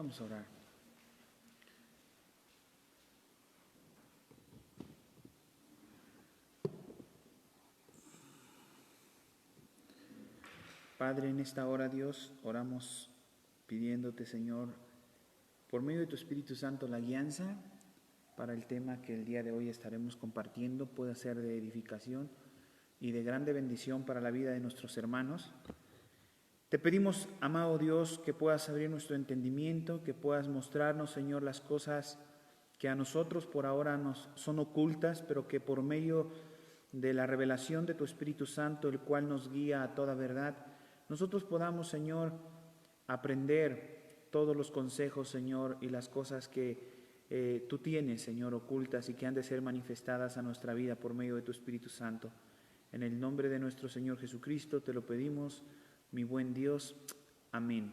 Vamos a orar. Padre, en esta hora, Dios, oramos pidiéndote, Señor, por medio de tu Espíritu Santo, la guianza para el tema que el día de hoy estaremos compartiendo pueda ser de edificación y de grande bendición para la vida de nuestros hermanos. Te pedimos, amado Dios, que puedas abrir nuestro entendimiento, que puedas mostrarnos, Señor, las cosas que a nosotros por ahora nos son ocultas, pero que por medio de la revelación de tu Espíritu Santo, el cual nos guía a toda verdad, nosotros podamos, Señor, aprender todos los consejos, Señor, y las cosas que tú tienes, Señor, ocultas y que han de ser manifestadas a nuestra vida por medio de tu Espíritu Santo. En el nombre de nuestro Señor Jesucristo te lo pedimos, mi buen Dios. Amén.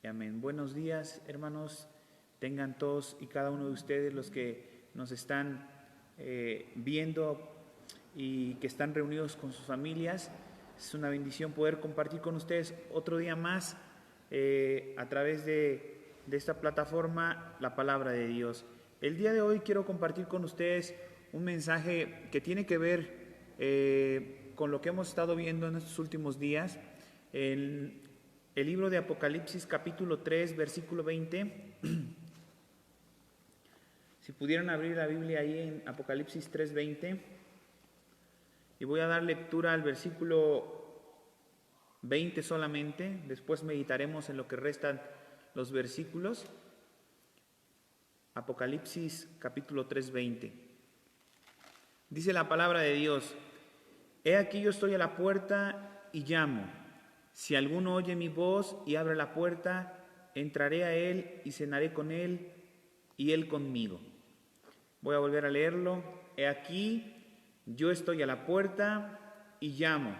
Amén. Buenos días, hermanos. Tengan todos y cada uno de ustedes, los que nos están viendo y que están reunidos con sus familias. Es una bendición poder compartir con ustedes otro día más a través de esta plataforma la palabra de Dios. El día de hoy quiero compartir con ustedes un mensaje que tiene que ver con lo que hemos estado viendo en estos últimos días. En el libro de Apocalipsis capítulo 3 versículo 20. Si pudieran abrir la Biblia ahí en Apocalipsis 3:20. Y voy a dar lectura al versículo 20 solamente. Después meditaremos en lo que restan los versículos. Apocalipsis capítulo 3:20. Dice la palabra de Dios: He aquí yo estoy a la puerta y llamo. Si alguno oye mi voz y abre la puerta, entraré a él y cenaré con él y él conmigo. Voy a volver a leerlo. He aquí yo estoy a la puerta y llamo.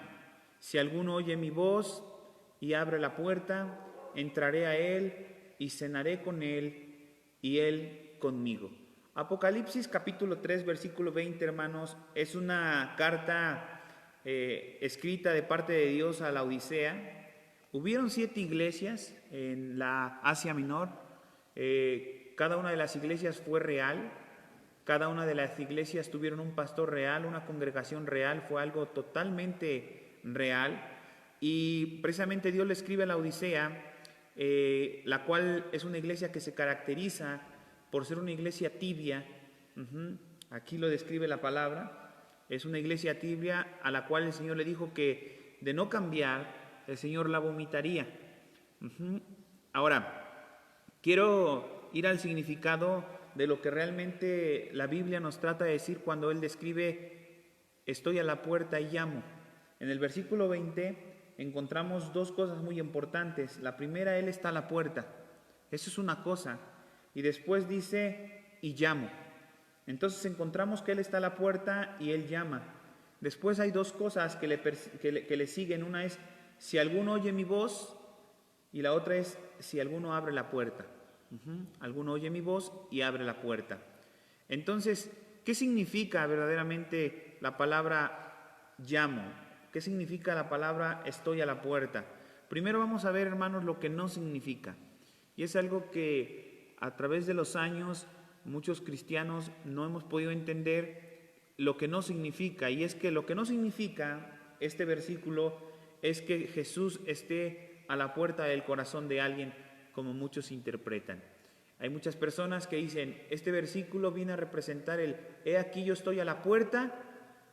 Si alguno oye mi voz y abre la puerta, entraré a él y cenaré con él y él conmigo. Apocalipsis capítulo 3 versículo 20, hermanos, es una carta escrita de parte de Dios a la Odisea. Hubieron 7 iglesias en la Asia Menor. Cada una de las iglesias fue real. Cada una de las iglesias tuvieron un pastor real, una congregación real. Fue algo totalmente real. Y precisamente Dios le escribe a la Odisea, la cual es una iglesia que se caracteriza por ser una iglesia tibia. Aquí lo describe la palabra. Es una iglesia tibia a la cual el Señor le dijo que de no cambiar, el Señor la vomitaría. Ahora, quiero ir al significado de lo que realmente la Biblia nos trata de decir cuando Él describe: estoy a la puerta y llamo. En el versículo 20 encontramos 2 cosas muy importantes. La primera, Él está a la puerta. Eso es una cosa. Y después dice: y llamo. Entonces encontramos que Él está a la puerta y Él llama. Después hay 2 cosas que le siguen. Una es: si alguno oye mi voz, y la otra es: si alguno abre la puerta. Alguno oye mi voz y abre la puerta. Entonces, ¿qué significa verdaderamente la palabra llamo? ¿Qué significa la palabra estoy a la puerta? Primero vamos a ver, hermanos, lo que no significa. Y es algo que a través de los años muchos cristianos no hemos podido entender lo que no significa. Y es que lo que no significa este versículo es que Jesús esté a la puerta del corazón de alguien, como muchos interpretan. Hay muchas personas que dicen: este versículo viene a representar el he aquí yo estoy a la puerta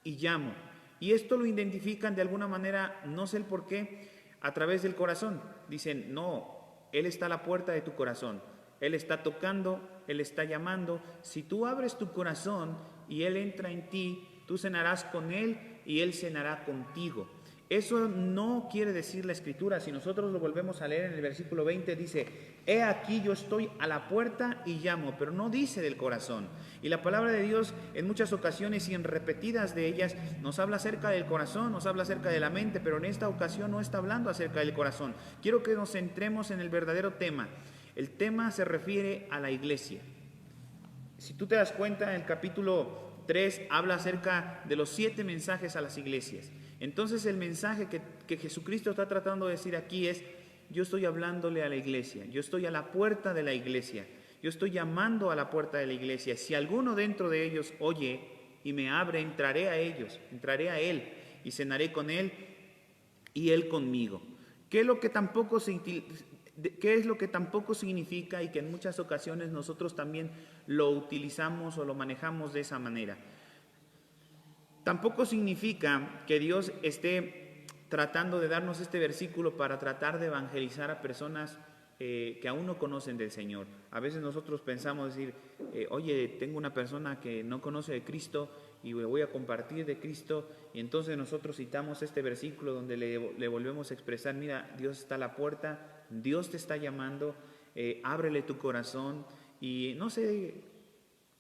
y llamo. Y esto lo identifican de alguna manera, no sé el por qué, a través del corazón. Dicen: no, Él está a la puerta de tu corazón. Él está tocando, Él está llamando. Si tú abres tu corazón y Él entra en ti, tú cenarás con Él y Él cenará contigo. Eso no quiere decir la Escritura. Si nosotros lo volvemos a leer en el versículo 20, dice: he aquí yo estoy a la puerta y llamo, pero no dice del corazón. Y la palabra de Dios en muchas ocasiones y en repetidas de ellas nos habla acerca del corazón, nos habla acerca de la mente, pero en esta ocasión no está hablando acerca del corazón. Quiero que nos centremos en el verdadero tema. El tema se refiere a la iglesia. Si tú te das cuenta, en el capítulo 3 habla acerca de los 7 mensajes a las iglesias. Entonces el mensaje que Jesucristo está tratando de decir aquí es: yo estoy hablándole a la iglesia, yo estoy a la puerta de la iglesia, yo estoy llamando a la puerta de la iglesia. Si alguno dentro de ellos oye y me abre, entraré a ellos, entraré a él y cenaré con él y él conmigo. ¿Qué es lo que tampoco significa y que en muchas ocasiones nosotros también lo utilizamos o lo manejamos de esa manera? Tampoco significa que Dios esté tratando de darnos este versículo para tratar de evangelizar a personas que aún no conocen del Señor. A veces nosotros pensamos decir, oye, tengo una persona que no conoce de Cristo y le voy a compartir de Cristo, y entonces nosotros citamos este versículo donde le volvemos a expresar, mira, Dios está a la puerta, Dios te está llamando, ábrele tu corazón. Y no sé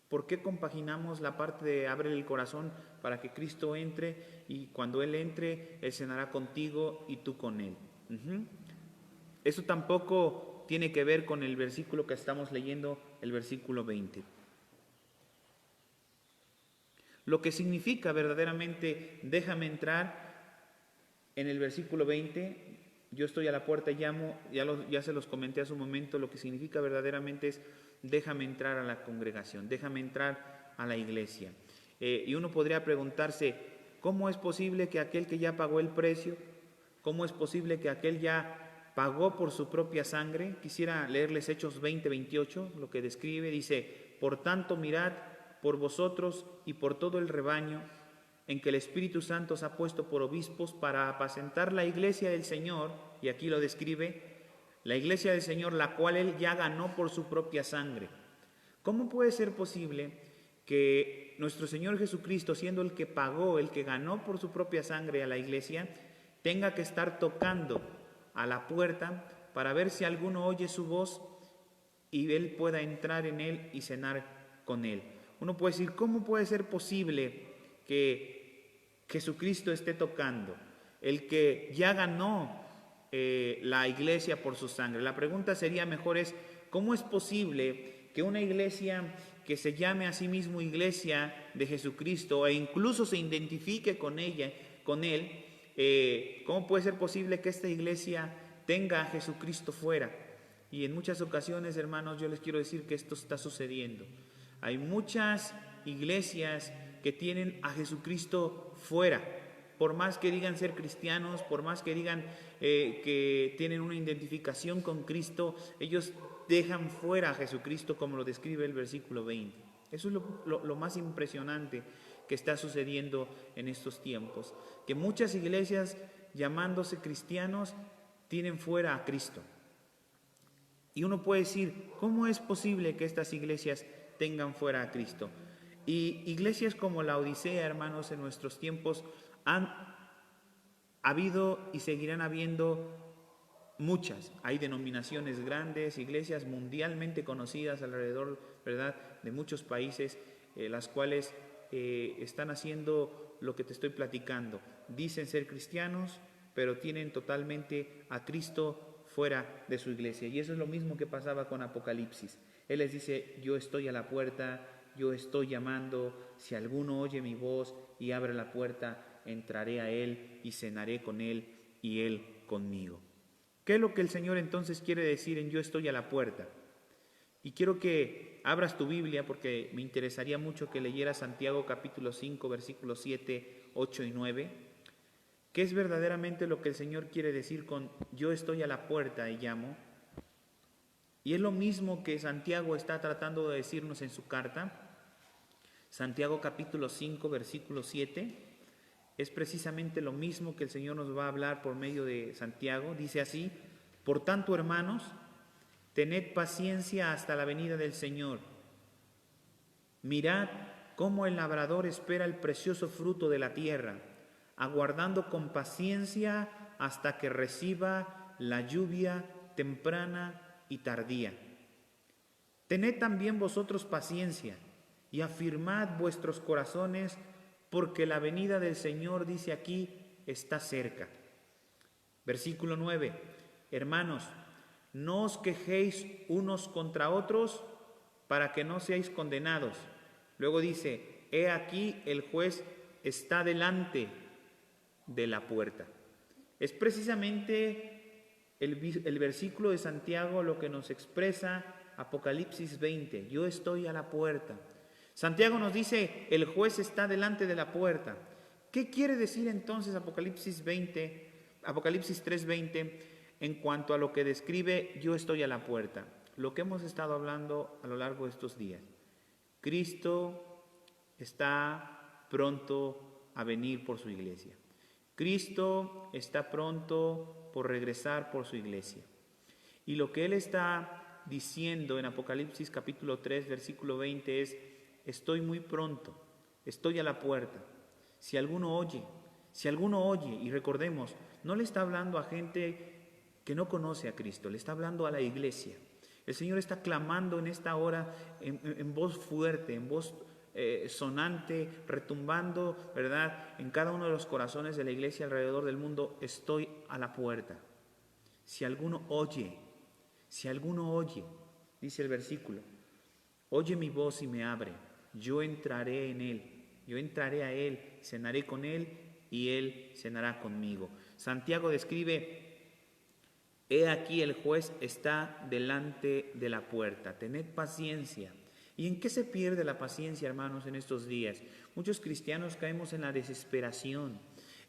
por qué compaginamos la parte de ábrele el corazón para que Cristo entre, y cuando Él entre, Él cenará contigo y tú con Él. Eso tampoco tiene que ver con el versículo que estamos leyendo, el versículo 20. Lo que significa verdaderamente, déjame entrar, en el versículo 20, yo estoy a la puerta y llamo, ya se los comenté hace un momento, lo que significa verdaderamente es, déjame entrar a la congregación, déjame entrar a la iglesia. Y uno podría preguntarse, ¿cómo es posible que aquel que ya pagó el precio, cómo es posible que aquel ya pagó por su propia sangre? Quisiera leerles Hechos 20:28, lo que describe, dice, por tanto mirad por vosotros y por todo el rebaño en que el Espíritu Santo os ha puesto por obispos para apacentar la iglesia del Señor, y aquí lo describe, la iglesia del Señor, la cual Él ya ganó por su propia sangre. ¿Cómo puede ser posible que nuestro Señor Jesucristo, siendo el que pagó, el que ganó por su propia sangre a la iglesia, tenga que estar tocando a la puerta para ver si alguno oye su voz y Él pueda entrar en él y cenar con Él? Uno puede decir, ¿cómo puede ser posible que Jesucristo esté tocando, el que ya ganó la iglesia por su sangre? La pregunta sería mejor es, ¿cómo es posible que una iglesia que se llame a sí mismo iglesia de Jesucristo e incluso se identifique con ella, con Él, cómo puede ser posible que esta iglesia tenga a Jesucristo fuera? Y en muchas ocasiones, hermanos, yo les quiero decir que esto está sucediendo. Hay muchas iglesias que tienen a Jesucristo fuera, por más que digan ser cristianos, por más que digan que tienen una identificación con Cristo, ellos dejan fuera a Jesucristo, como lo describe el versículo 20. Eso es lo más impresionante que está sucediendo en estos tiempos, que muchas iglesias llamándose cristianos tienen fuera a Cristo. Y uno puede decir, ¿cómo es posible que estas iglesias tengan fuera a Cristo? Y iglesias como la Odisea, hermanos, en nuestros tiempos han habido y seguirán habiendo muchas. Hay denominaciones grandes, iglesias mundialmente conocidas alrededor, ¿verdad?, de muchos países, las cuales están haciendo lo que te estoy platicando. Dicen ser cristianos, pero tienen totalmente a Cristo fuera de su iglesia. Y eso es lo mismo que pasaba con Apocalipsis. Él les dice, yo estoy a la puerta, yo estoy llamando, si alguno oye mi voz y abre la puerta, entraré a él y cenaré con él y él conmigo. ¿Qué es lo que el Señor entonces quiere decir en yo estoy a la puerta? Y quiero que abras tu Biblia porque me interesaría mucho que leyeras Santiago capítulo 5, versículos 7, 8 y 9. ¿Qué es verdaderamente lo que el Señor quiere decir con yo estoy a la puerta y llamo? Y es lo mismo que Santiago está tratando de decirnos en su carta. Santiago capítulo 5, versículo 7, es precisamente lo mismo que el Señor nos va a hablar por medio de Santiago. Dice así, por tanto, hermanos, tened paciencia hasta la venida del Señor. Mirad cómo el labrador espera el precioso fruto de la tierra, aguardando con paciencia hasta que reciba la lluvia temprana y tardía. Tened también vosotros paciencia y afirmad vuestros corazones, porque la venida del Señor, dice aquí, está cerca. Versículo 9. Hermanos, no os quejéis unos contra otros para que no seáis condenados. Luego dice, he aquí el juez está delante de la puerta. Es precisamente el versículo de Santiago lo que nos expresa Apocalipsis 20, yo estoy a la puerta. Santiago nos dice, el juez está delante de la puerta. ¿Qué quiere decir entonces Apocalipsis 3:20 en cuanto a lo que describe yo estoy a la puerta? Lo que hemos estado hablando a lo largo de estos días. Cristo está pronto a venir por su iglesia. Cristo está pronto por regresar por su iglesia. Y lo que Él está diciendo en Apocalipsis capítulo 3, versículo 20 es, estoy muy pronto, estoy a la puerta. Si alguno oye, y recordemos, no le está hablando a gente que no conoce a Cristo, le está hablando a la iglesia. El Señor está clamando en esta hora en voz fuerte, en voz sonante, retumbando, ¿verdad? En cada uno de los corazones de la iglesia alrededor del mundo, estoy a la puerta. Si alguno oye, dice el versículo, oye mi voz y me abre, yo entraré en él, yo entraré a él, cenaré con él y él cenará conmigo. Santiago describe, he aquí el juez está delante de la puerta, tened paciencia. ¿Y en qué se pierde la paciencia, hermanos, en estos días? Muchos cristianos caemos en la desesperación.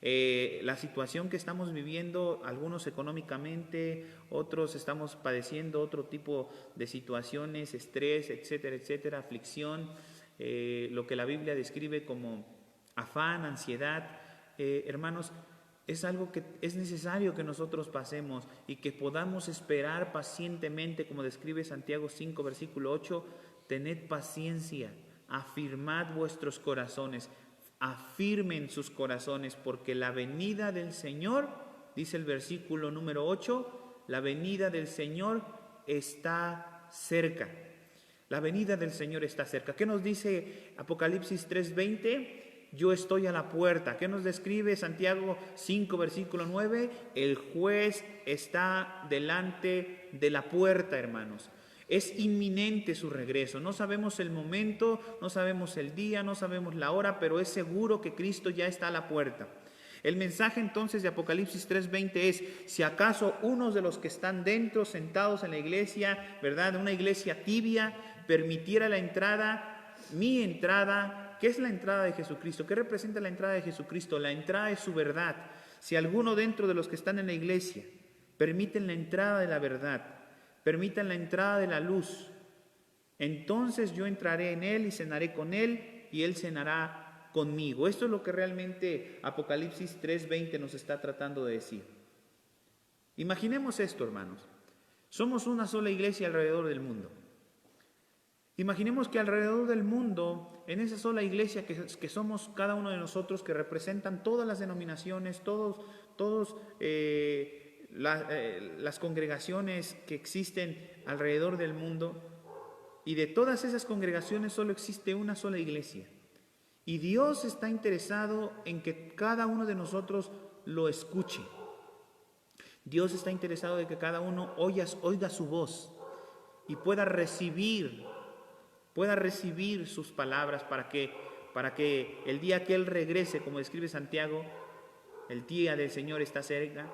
La situación que estamos viviendo, algunos económicamente, otros estamos padeciendo otro tipo de situaciones, estrés, etcétera, etcétera, aflicción, lo que la Biblia describe como afán, ansiedad. Hermanos, es algo que es necesario que nosotros pasemos y que podamos esperar pacientemente, como describe Santiago 5, versículo 8, tened paciencia, afirmad vuestros corazones, afirmen sus corazones, porque la venida del Señor, dice el versículo número 8, la venida del Señor está cerca. La venida del Señor está cerca. ¿Qué nos dice Apocalipsis 3:20? Yo estoy a la puerta. ¿Qué nos describe Santiago 5, versículo 9? El juez está delante de la puerta, hermanos. Es inminente su regreso. No sabemos el momento, no sabemos el día, no sabemos la hora, pero es seguro que Cristo ya está a la puerta. El mensaje entonces de Apocalipsis 3:20 es, si acaso unos de los que están dentro, sentados en la iglesia, ¿verdad? Una iglesia tibia, permitiera la entrada, mi entrada. ¿Qué es la entrada de Jesucristo? ¿Qué representa la entrada de Jesucristo? La entrada es su verdad. Si alguno dentro de los que están en la iglesia permiten la entrada de la verdad, permitan la entrada de la luz, entonces yo entraré en él y cenaré con él y él cenará conmigo. Esto es lo que realmente Apocalipsis 3:20 nos está tratando de decir. Imaginemos esto, hermanos. Somos una sola iglesia alrededor del mundo. Imaginemos que alrededor del mundo, en esa sola iglesia que somos cada uno de nosotros, que representan todas las denominaciones, todas las congregaciones que existen alrededor del mundo, y de todas esas congregaciones solo existe una sola iglesia. Y Dios está interesado en que cada uno de nosotros lo escuche. Dios está interesado en que cada uno oiga su voz y pueda recibir sus palabras para que el día que Él regrese, como describe Santiago, el día del Señor está cerca,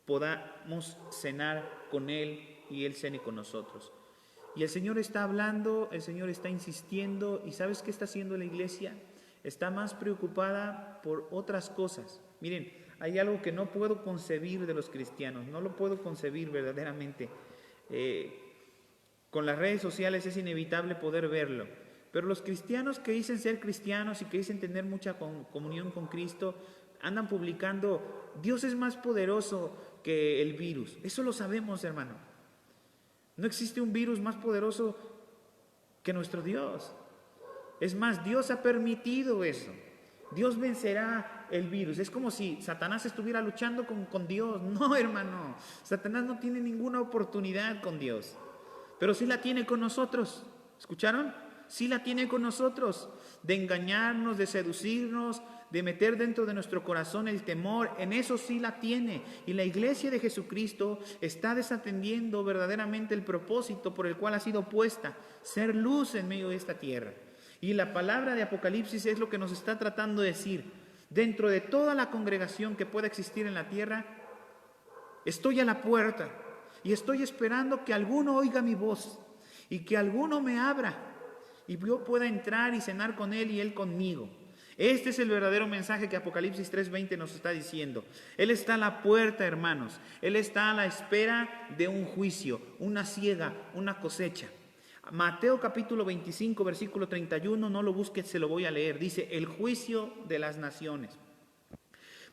podamos cenar con Él y Él cene con nosotros. Y el Señor está hablando, el Señor está insistiendo, y ¿sabes qué está haciendo la iglesia? Está más preocupada por otras cosas. Miren, hay algo que no puedo concebir de los cristianos, no lo puedo concebir verdaderamente. Con las redes sociales es inevitable poder verlo. Pero los cristianos que dicen ser cristianos y que dicen tener mucha comunión con Cristo, andan publicando, Dios es más poderoso que el virus. Eso lo sabemos, hermano. No existe un virus más poderoso que nuestro Dios. Es más, Dios ha permitido eso. Dios vencerá el virus. Es como si Satanás estuviera luchando con Dios. No, hermano. Satanás no tiene ninguna oportunidad con Dios. Pero sí la tiene con nosotros. ¿Escucharon? Sí la tiene con nosotros. De engañarnos, de seducirnos, de meter dentro de nuestro corazón el temor. En eso sí la tiene. Y la iglesia de Jesucristo está desatendiendo verdaderamente el propósito por el cual ha sido puesta. Ser luz en medio de esta tierra. Y la palabra de Apocalipsis es lo que nos está tratando de decir. Dentro de toda la congregación que pueda existir en la tierra, Estoy a la puerta y estoy esperando que alguno oiga mi voz y que alguno me abra y yo pueda entrar y cenar con él y él conmigo. Este es el verdadero mensaje que Apocalipsis 3:20 nos está diciendo. Él está a la puerta, hermanos. Él está a la espera de un juicio, una siega, una cosecha. Mateo capítulo 25, versículo 31, no lo busques, se lo voy a leer. Dice, el juicio de las naciones.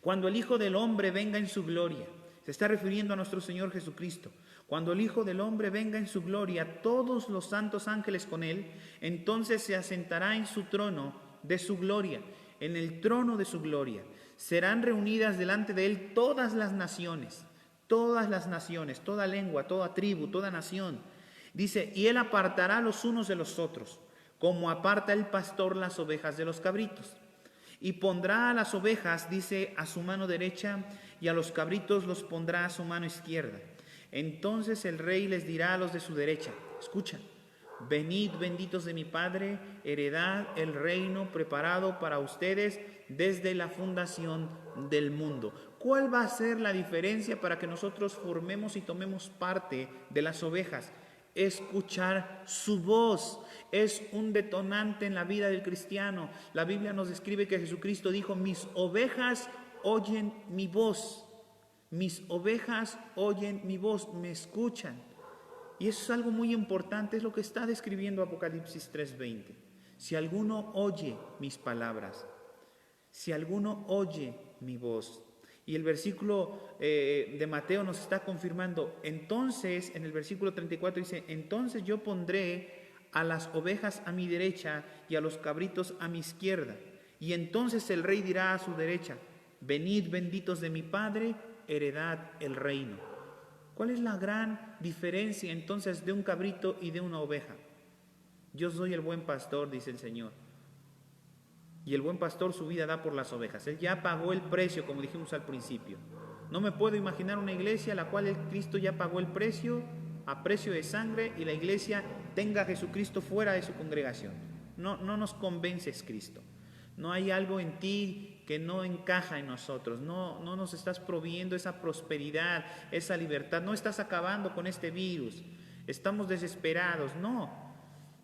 Cuando el Hijo del Hombre venga en su gloria, se está refiriendo a nuestro Señor Jesucristo. Cuando el Hijo del Hombre venga en su gloria, todos los santos ángeles con él, entonces se asentará en su trono de su gloria, en el trono de su gloria. Serán reunidas delante de él todas las naciones, toda lengua, toda tribu, toda nación. Dice, y él apartará los unos de los otros, como aparta el pastor las ovejas de los cabritos. Y pondrá a las ovejas, dice, a su mano derecha, y a los cabritos los pondrá a su mano izquierda. Entonces el rey les dirá a los de su derecha, escucha, venid benditos de mi Padre, heredad el reino preparado para ustedes desde la fundación del mundo. ¿Cuál va a ser la diferencia para que nosotros formemos y tomemos parte de las ovejas? Escuchar su voz. Es un detonante en la vida del cristiano. La Biblia nos describe que Jesucristo dijo, mis ovejas oyen mi voz. Mis ovejas oyen mi voz, me escuchan. Y eso es algo muy importante, es lo que está describiendo Apocalipsis 3:20. Si alguno oye mis palabras, si alguno oye mi voz. Y el versículo de Mateo nos está confirmando. Entonces, en el versículo 34 dice, entonces yo pondré a las ovejas a mi derecha y a los cabritos a mi izquierda. Y entonces el rey dirá a su derecha, venid benditos de mi Padre, heredad el reino. ¿Cuál es la gran diferencia entonces de un cabrito y de una oveja? Yo soy el buen pastor, dice el Señor. Y el buen pastor su vida da por las ovejas. Él ya pagó el precio, como dijimos al principio. No me puedo imaginar una iglesia a la cual el Cristo ya pagó el precio, a precio de sangre, y la iglesia tenga a Jesucristo fuera de su congregación. No nos convences, Cristo. No hay algo en ti que no encaja en nosotros. No nos estás proveyendo esa prosperidad, esa libertad. No estás acabando con este virus. Estamos desesperados. No.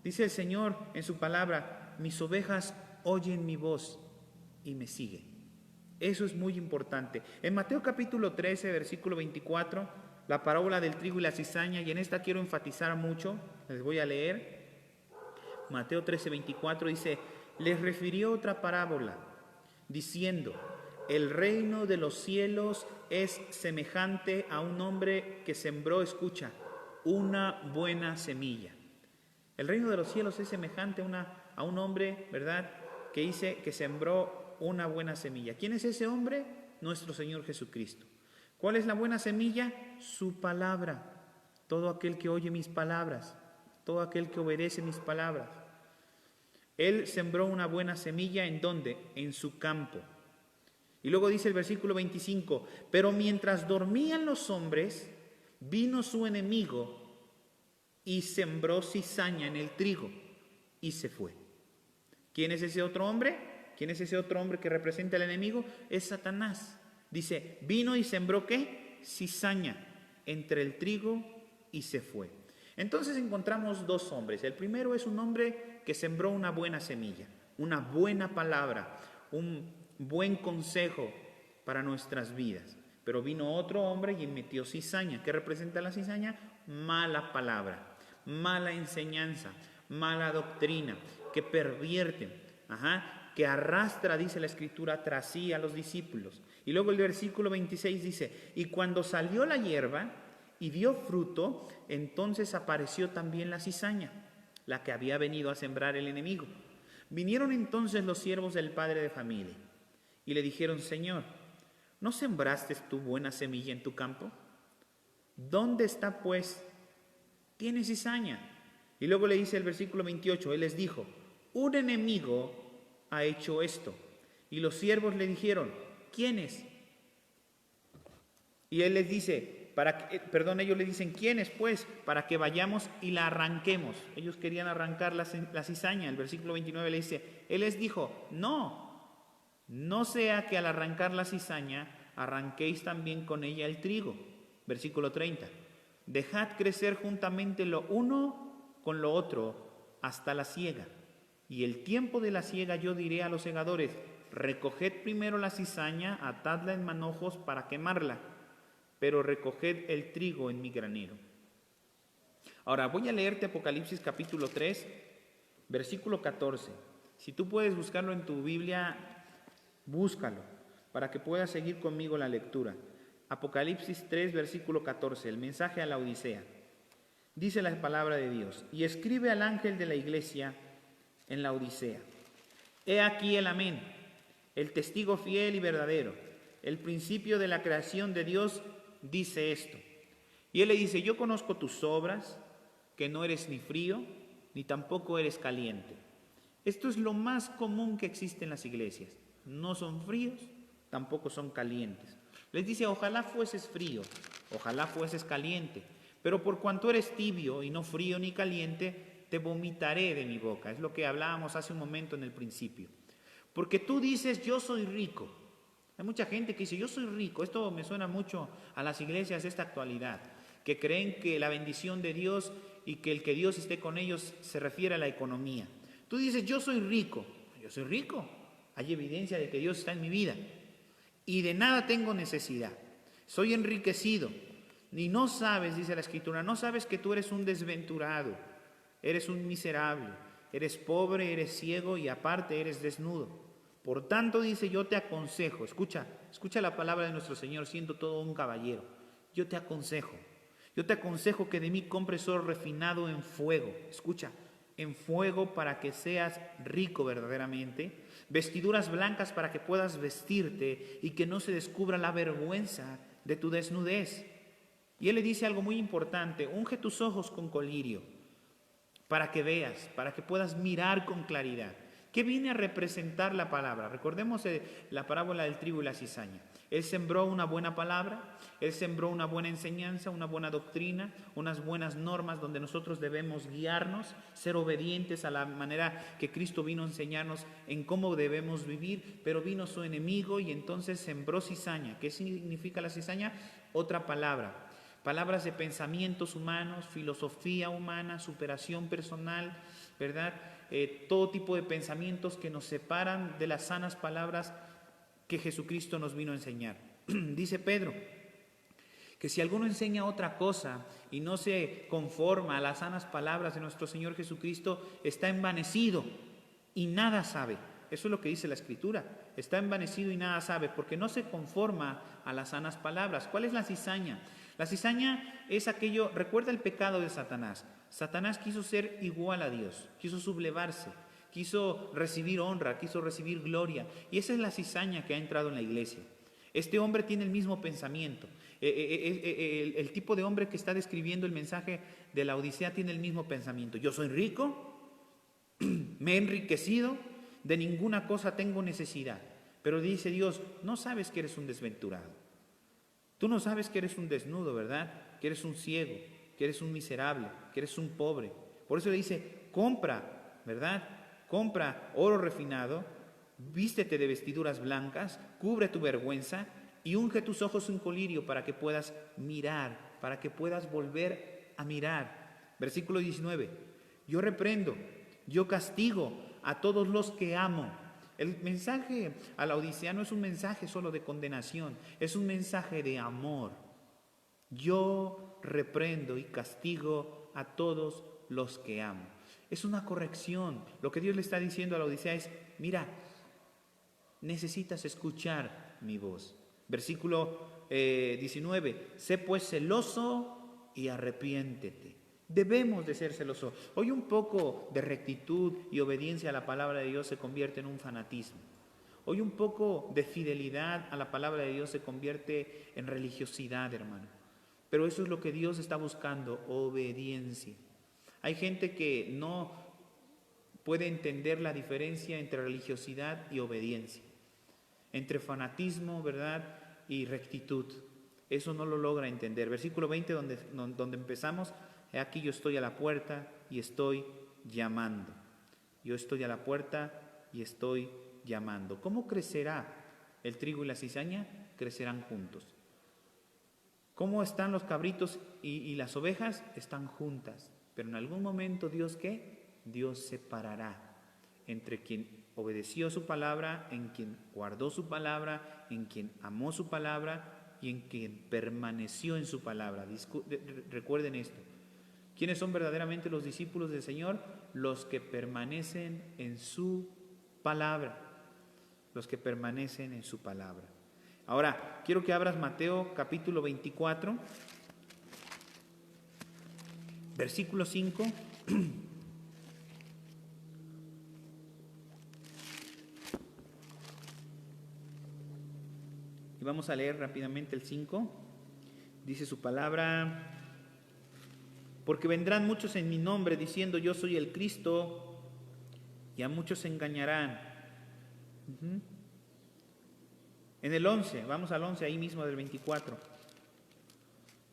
Dice el Señor en su palabra, mis ovejas oyen mi voz y me siguen. Eso es muy importante. En Mateo capítulo 13, versículo 24, la parábola del trigo y la cizaña, y en esta quiero enfatizar mucho, les voy a leer. Mateo 13, 24 dice, les refirió otra parábola, diciendo, el reino de los cielos es semejante a un hombre que sembró, escucha, una buena semilla. El reino de los cielos es semejante a un hombre, ¿verdad?, que sembró una buena semilla. ¿Quién es ese hombre? Nuestro Señor Jesucristo. ¿Cuál es la buena semilla? Su palabra. Todo aquel que oye mis palabras, todo aquel que obedece mis palabras. Él sembró una buena semilla, ¿en dónde? En su campo. Y luego dice el versículo 25, pero mientras dormían los hombres, vino su enemigo y sembró cizaña en el trigo y se fue. ¿Quién es ese otro hombre? ¿Quién es ese otro hombre que representa al enemigo? Es Satanás. Dice, vino y sembró ¿qué? Cizaña entre el trigo y se fue. Entonces encontramos dos hombres. El primero es un hombre que sembró una buena semilla, una buena palabra, un buen consejo para nuestras vidas. Pero vino otro hombre y metió cizaña. ¿Qué representa la cizaña? Mala palabra, mala enseñanza, mala doctrina, que pervierte, que arrastra, dice la Escritura, tras sí a los discípulos. Y luego el versículo 26 dice, y cuando salió la hierba y dio fruto, entonces apareció también la cizaña, la que había venido a sembrar el enemigo. Vinieron entonces los siervos del padre de familia y le dijeron, Señor, ¿no sembraste tu buena semilla en tu campo? ¿Dónde está pues? Tiene cizaña. Y luego le dice el versículo 28, él les dijo, un enemigo ha hecho esto. Y los siervos le dijeron, ¿quién es? Y él les dice, ellos le dicen, ¿quién es pues? Para que vayamos y la arranquemos. Ellos querían arrancar la cizaña. El versículo 29 le dice, él les dijo, no sea que al arrancar la cizaña arranquéis también con ella el trigo. Versículo 30. Dejad crecer juntamente lo uno con lo otro hasta la siega. Y el tiempo de la siega yo diré a los segadores, recoged primero la cizaña, atadla en manojos para quemarla, pero recoged el trigo en mi granero. Ahora voy a leerte Apocalipsis capítulo 3, versículo 14. Si tú puedes buscarlo en tu Biblia, búscalo para que puedas seguir conmigo la lectura. Apocalipsis 3, versículo 14, el mensaje a la Odisea. Dice la palabra de Dios: y escribe al ángel de la iglesia en la Odisea: he aquí el amén, el testigo fiel y verdadero, el principio de la creación de Dios, dice esto. Y él le dice: yo conozco tus obras, que no eres ni frío, ni tampoco eres caliente. Esto es lo más común que existe en las iglesias. No son fríos, tampoco son calientes. Les dice: ojalá fueses frío, ojalá fueses caliente, pero por cuanto eres tibio y no frío ni caliente, te vomitaré de mi boca. Es lo que hablábamos hace un momento en el principio. Porque tú dices: yo soy rico. Hay mucha gente que dice: yo soy rico. Esto me suena mucho a las iglesias de esta actualidad, que creen que la bendición de Dios y que el que Dios esté con ellos se refiere a la economía. Tú dices: yo soy rico. Yo soy rico. Hay evidencia de que Dios está en mi vida. Y de nada tengo necesidad. Soy enriquecido. Ni no sabes, dice la Escritura, no sabes que tú eres un desventurado, eres un miserable, eres pobre, eres ciego y aparte eres desnudo. Por tanto, dice, yo te aconsejo, escucha la palabra de nuestro Señor siendo todo un caballero. Yo te aconsejo que de mí compres oro refinado en fuego. Escucha, en fuego, para que seas rico verdaderamente, vestiduras blancas para que puedas vestirte y que no se descubra la vergüenza de tu desnudez. Y él le dice algo muy importante: unge tus ojos con colirio para que veas, para que puedas mirar con claridad. ¿Qué viene a representar la palabra? Recordemos la parábola del trigo y la cizaña. Él sembró una buena palabra, él sembró una buena enseñanza, una buena doctrina, unas buenas normas donde nosotros debemos guiarnos, ser obedientes a la manera que Cristo vino a enseñarnos en cómo debemos vivir, pero vino su enemigo y entonces sembró cizaña. ¿Qué significa la cizaña? Otra palabra. Palabras de pensamientos humanos, filosofía humana, superación personal, ¿verdad? Todo tipo de pensamientos que nos separan de las sanas palabras que Jesucristo nos vino a enseñar. Dice Pedro que si alguno enseña otra cosa y no se conforma a las sanas palabras de nuestro Señor Jesucristo, está envanecido y nada sabe. Eso es lo que dice la Escritura. Está envanecido y nada sabe, porque no se conforma a las sanas palabras. ¿Cuál es la cizaña? La cizaña es aquello, recuerda el pecado de Satanás. Satanás quiso ser igual a Dios, quiso sublevarse, quiso recibir honra, quiso recibir gloria. Y esa es la cizaña que ha entrado en la iglesia. Este hombre tiene el mismo pensamiento. El tipo de hombre que está describiendo el mensaje de la Odisea tiene el mismo pensamiento. Yo soy rico, me he enriquecido, de ninguna cosa tengo necesidad. Pero dice Dios: no sabes que eres un desventurado. Tú no sabes que eres un desnudo, ¿verdad? Que eres un ciego, que eres un miserable, que eres un pobre. Por eso le dice: compra, ¿verdad? Compra oro refinado, vístete de vestiduras blancas, cubre tu vergüenza y unge tus ojos en colirio para que puedas mirar, para que puedas volver a mirar. Versículo 19. Yo reprendo, yo castigo a todos los que amo. El mensaje a la Odisea no es un mensaje solo de condenación, es un mensaje de amor. Yo reprendo y castigo a todos los que amo. Es una corrección. Lo que Dios le está diciendo a la Odisea es: mira, necesitas escuchar mi voz. Versículo 19. Sé pues celoso y arrepiéntete. Debemos de ser celosos. Hoy un poco de rectitud y obediencia a la palabra de Dios se convierte en un fanatismo. Hoy un poco de fidelidad a la palabra de Dios se convierte en religiosidad, hermano. Pero eso es lo que Dios está buscando: obediencia. Hay gente que no puede entender la diferencia entre religiosidad y obediencia, entre fanatismo, ¿verdad?, y rectitud. Eso no lo logra entender. Versículo 20, donde empezamos: he aquí yo estoy a la puerta y estoy llamando. Yo estoy a la puerta y estoy llamando. ¿Cómo crecerá el trigo y la cizaña? Crecerán juntos. ¿Cómo están los cabritos y las ovejas? Están juntas. Pero en algún momento Dios, ¿qué? Dios separará entre quien obedeció su palabra, en quien guardó su palabra, en quien amó su palabra y en quien permaneció en su palabra. Recuerden esto. ¿Quiénes son verdaderamente los discípulos del Señor? Los que permanecen en su palabra. Los que permanecen en su palabra. Ahora, quiero que abras Mateo capítulo 24, versículo 5. Y vamos a leer rápidamente el 5. Dice su palabra: porque vendrán muchos en mi nombre diciendo yo soy el Cristo, y a muchos se engañarán. En el 11, vamos al 11 ahí mismo del 24.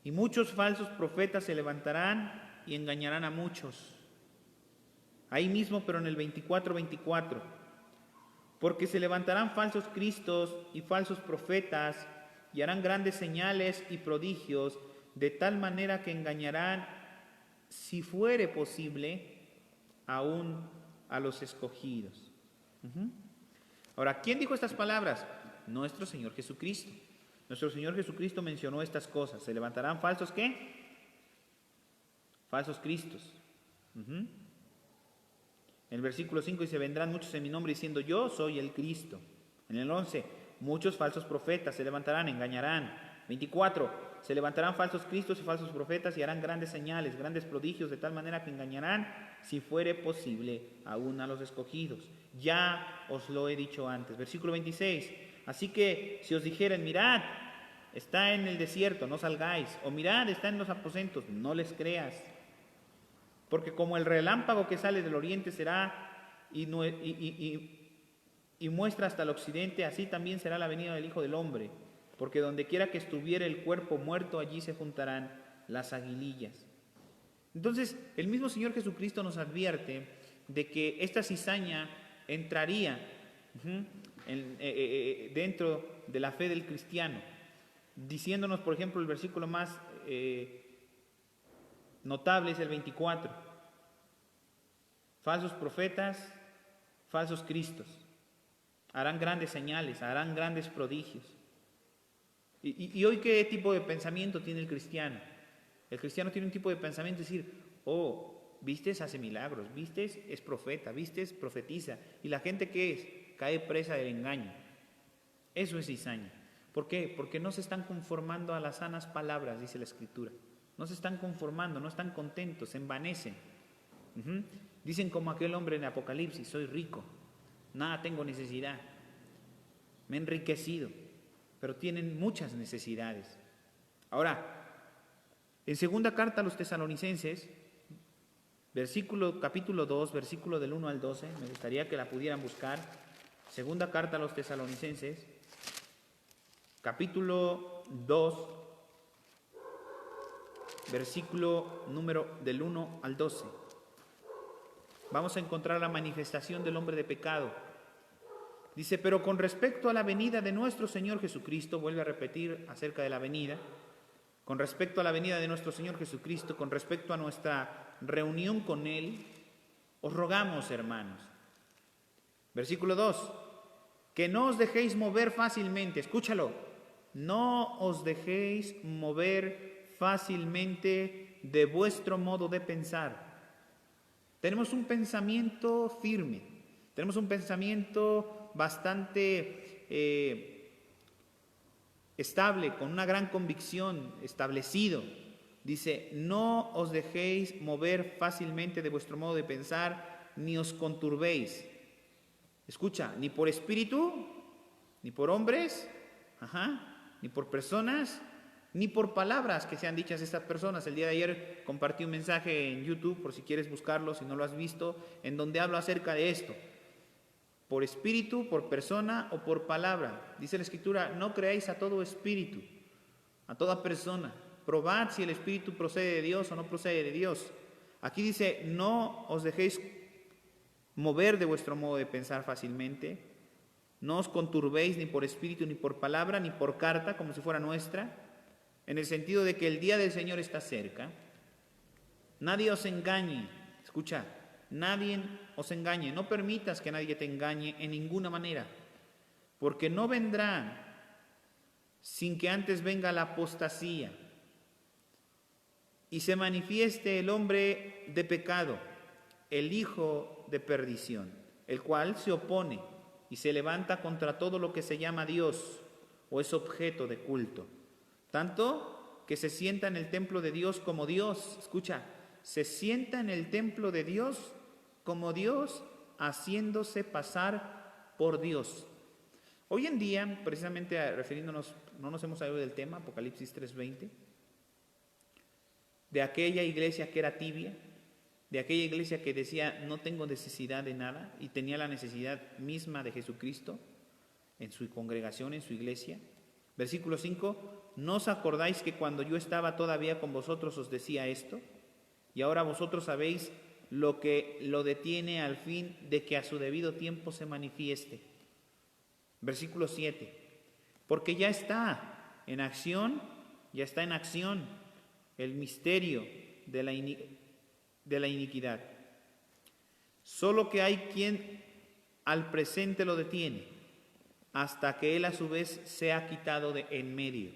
Y muchos falsos profetas se levantarán y engañarán a muchos. Ahí mismo, pero en el 24. Porque se levantarán falsos cristos y falsos profetas y harán grandes señales y prodigios, de tal manera que engañarán, si fuere posible, aún a los escogidos. Ahora, ¿quién dijo estas palabras? Nuestro Señor Jesucristo. Nuestro Señor Jesucristo mencionó estas cosas. ¿Se levantarán falsos qué? Falsos cristos. En el versículo 5 dice: vendrán muchos en mi nombre diciendo yo soy el Cristo. En el 11, muchos falsos profetas se levantarán, engañarán. 24, se levantarán falsos cristos y falsos profetas y harán grandes señales, grandes prodigios, de tal manera que engañarán, si fuere posible, aún a los escogidos. Ya os lo he dicho antes. Versículo 26, así que si os dijeren, mirad, está en el desierto, no salgáis, o mirad, está en los aposentos, no les creas. Porque como el relámpago que sale del oriente será y muestra hasta el occidente, así también será la venida del Hijo del Hombre. Porque donde quiera que estuviera el cuerpo muerto, allí se juntarán las aguilillas. Entonces, el mismo Señor Jesucristo nos advierte de que esta cizaña entraría dentro de la fe del cristiano, diciéndonos, por ejemplo, el versículo más notable es el 24. Falsos profetas, falsos cristos, harán grandes señales, harán grandes prodigios. ¿Y hoy qué tipo de pensamiento tiene el cristiano? El cristiano tiene un tipo de pensamiento, es decir, vistes, hace milagros, vistes, es profeta, vistes, profetiza. ¿Y la gente qué es? Cae presa del engaño. Eso es cizaña. ¿Por qué? Porque no se están conformando a las sanas palabras, dice la Escritura. No se están conformando, no están contentos, se envanecen. Dicen como aquel hombre en Apocalipsis: soy rico, nada tengo necesidad, me he enriquecido, pero tienen muchas necesidades. Ahora, en segunda carta a los Tesalonicenses, capítulo 2, versículo del 1 al 12, me gustaría que la pudieran buscar. Segunda carta a los Tesalonicenses, capítulo 2, versículo número del 1 al 12. Vamos a encontrar la manifestación del hombre de pecado. Dice: pero con respecto a la venida de nuestro Señor Jesucristo, vuelve a repetir acerca de la venida, con respecto a la venida de nuestro Señor Jesucristo, con respecto a nuestra reunión con Él, os rogamos, hermanos. Versículo 2, que no os dejéis mover fácilmente, escúchalo, no os dejéis mover fácilmente de vuestro modo de pensar. Tenemos un pensamiento firme, tenemos un pensamiento bastante estable, con una gran convicción, establecido. Dice: no os dejéis mover fácilmente de vuestro modo de pensar, ni os conturbéis. Escucha, ni por espíritu, ni por hombres, ni por personas, ni por palabras que sean dichas estas personas. El día de ayer compartí un mensaje en YouTube, por si quieres buscarlo, si no lo has visto, en donde hablo acerca de esto. Por espíritu, por persona o por palabra. Dice la Escritura: no creáis a todo espíritu, a toda persona. Probad si el espíritu procede de Dios o no procede de Dios. Aquí dice: no os dejéis mover de vuestro modo de pensar fácilmente. No os conturbéis ni por espíritu, ni por palabra, ni por carta, como si fuera nuestra, en el sentido de que el día del Señor está cerca. Nadie os engañe, escucha, nadie os engañe, no permitas que nadie te engañe en ninguna manera, porque no vendrá sin que antes venga la apostasía y se manifieste el hombre de pecado, el hijo de perdición, el cual se opone y se levanta contra todo lo que se llama Dios o es objeto de culto, tanto que se sienta en el templo de Dios como Dios, escucha, se sienta en el templo de Dios como Dios, haciéndose pasar por Dios. Hoy en día, precisamente refiriéndonos, no nos hemos salido del tema, Apocalipsis 3:20, de aquella iglesia que era tibia, de aquella iglesia que decía no tengo necesidad de nada y tenía la necesidad misma de Jesucristo en su congregación, en su iglesia. Versículo 5, ¿no os acordáis que cuando yo estaba todavía con vosotros os decía esto? Y ahora vosotros sabéis lo que lo detiene al fin de que a su debido tiempo se manifieste. Versículo 7, porque ya está en acción el misterio de la iniquidad. Solo que hay quien al presente lo detiene, hasta que él a su vez sea quitado de en medio.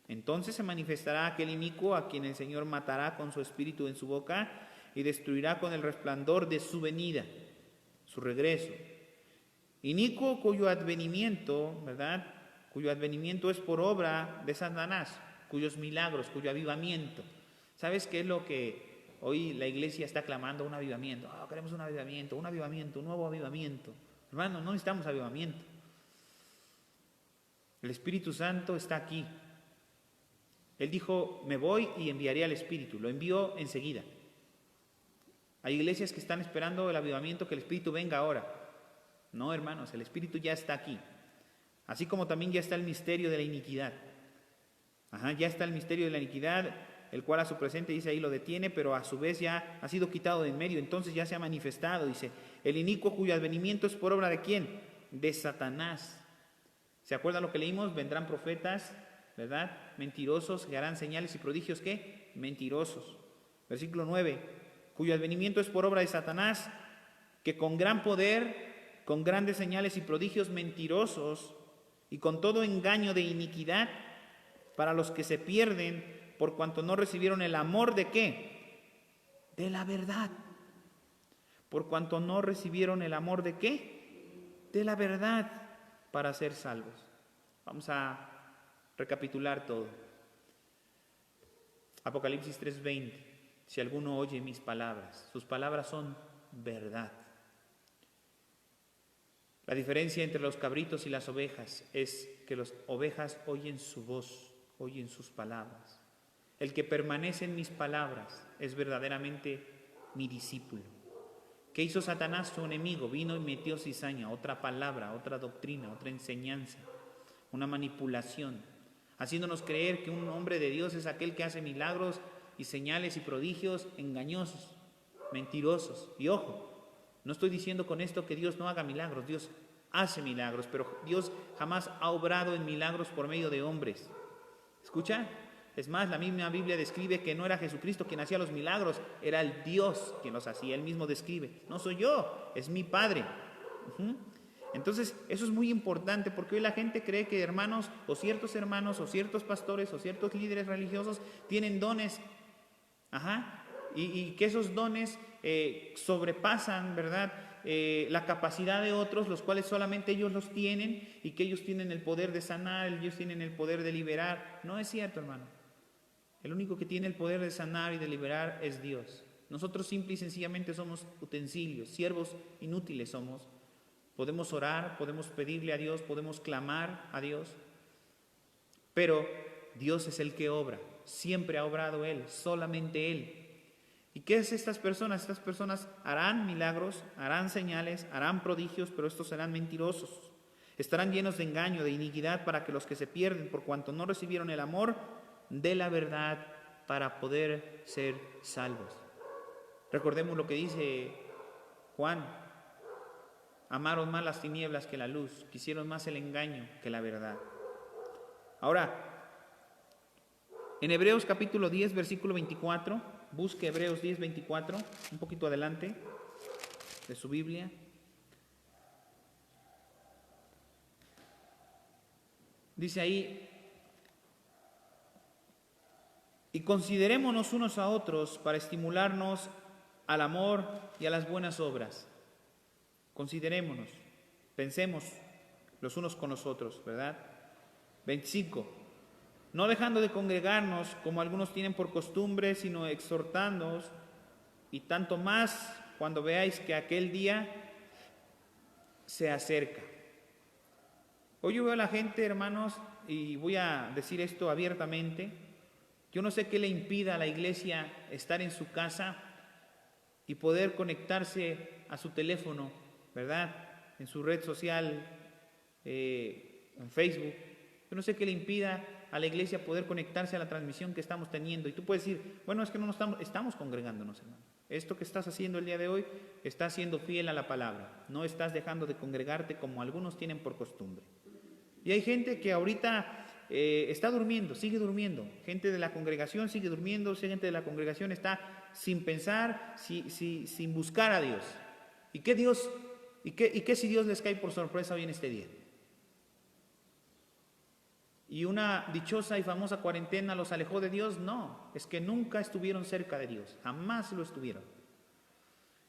Entonces se manifestará aquel inicuo a quien el Señor matará con su espíritu en su boca y destruirá con el resplandor de su venida, su regreso. Inicuo cuyo advenimiento, ¿verdad? Cuyo advenimiento es por obra de Satanás, cuyos milagros, cuyo avivamiento. ¿Sabes qué es lo que hoy la iglesia está clamando? Un avivamiento. Queremos un avivamiento, un nuevo avivamiento. Hermano, no necesitamos avivamiento. El Espíritu Santo está aquí. Él dijo, me voy y enviaré al Espíritu. Lo envió enseguida. Hay iglesias que están esperando el avivamiento, que el Espíritu venga ahora. No, hermanos, el Espíritu ya está aquí. Así como también ya está el misterio de la iniquidad. Ya está el misterio de la iniquidad, el cual a su presente dice ahí lo detiene, pero a su vez ya ha sido quitado de en medio. Entonces ya se ha manifestado, dice, el inicuo cuyo advenimiento es por obra ¿de quién? De Satanás. ¿Se acuerdan lo que leímos? Vendrán profetas, ¿verdad? Mentirosos, que harán señales y prodigios, ¿qué? Mentirosos. Versículo 9, cuyo advenimiento es por obra de Satanás, que con gran poder, con grandes señales y prodigios mentirosos, y con todo engaño de iniquidad, para los que se pierden, por cuanto no recibieron el amor ¿de qué? De la verdad. Por cuanto no recibieron el amor ¿de qué? De la verdad, para ser salvos. Vamos a recapitular todo. Apocalipsis 3:20. Si alguno oye mis palabras, sus palabras son verdad. La diferencia entre los cabritos y las ovejas es que las ovejas oyen su voz, oyen sus palabras. El que permanece en mis palabras es verdaderamente mi discípulo. ¿Qué hizo Satanás, su enemigo? Vino y metió cizaña, otra palabra, otra doctrina, otra enseñanza, una manipulación, haciéndonos creer que un hombre de Dios es aquel que hace milagros y señales y prodigios engañosos, mentirosos. Y ojo, no estoy diciendo con esto que Dios no haga milagros, Dios hace milagros, pero Dios jamás ha obrado en milagros por medio de hombres. ¿Escucha? Es más, la misma Biblia describe que no era Jesucristo quien hacía los milagros, era el Dios quien los hacía. Él mismo describe, no soy yo, es mi Padre. Entonces, eso es muy importante porque hoy la gente cree que hermanos o ciertos pastores o ciertos líderes religiosos tienen dones, y que esos dones sobrepasan, ¿verdad?, la capacidad de otros, los cuales solamente ellos los tienen y que ellos tienen el poder de sanar, ellos tienen el poder de liberar. No es cierto, hermano. El único que tiene el poder de sanar y de liberar es Dios. Nosotros simple y sencillamente somos utensilios, siervos inútiles somos. Podemos orar, podemos pedirle a Dios, podemos clamar a Dios, pero Dios es el que obra. Siempre ha obrado Él, solamente Él. ¿Y qué es estas personas? Estas personas harán milagros, harán señales, harán prodigios, pero estos serán mentirosos. Estarán llenos de engaño, de iniquidad, para que los que se pierden, por cuanto no recibieron el amor de la verdad, para poder ser salvos. Recordemos lo que dice Juan: amaron más las tinieblas que la luz, quisieron más el engaño que la verdad. Ahora, en Hebreos capítulo 10, versículo 24. Busque Hebreos 10, 24, un poquito adelante de su Biblia. Dice ahí: y considerémonos unos a otros para estimularnos al amor y a las buenas obras. Considerémonos, pensemos los unos con los otros, ¿verdad? 25. No dejando de congregarnos como algunos tienen por costumbre, sino exhortándoos, y tanto más cuando veáis que aquel día se acerca. Hoy yo veo a la gente, hermanos, y voy a decir esto abiertamente. Yo no sé qué le impida a la iglesia estar en su casa y poder conectarse a su teléfono, ¿verdad? En su red social, en Facebook. Yo no sé qué le impida a la iglesia poder conectarse a la transmisión que estamos teniendo. Y tú puedes decir, bueno, es que no nos estamos congregándonos, hermano. Esto que estás haciendo el día de hoy, estás siendo fiel a la palabra. No estás dejando de congregarte como algunos tienen por costumbre. Y hay gente que ahorita está durmiendo, sigue durmiendo. Gente de la congregación sigue durmiendo, gente de la congregación está sin pensar, sin buscar a Dios. ¿Y qué si Dios les cae por sorpresa hoy en este día? ¿Y una dichosa y famosa cuarentena los alejó de Dios? No, es que nunca estuvieron cerca de Dios, jamás lo estuvieron.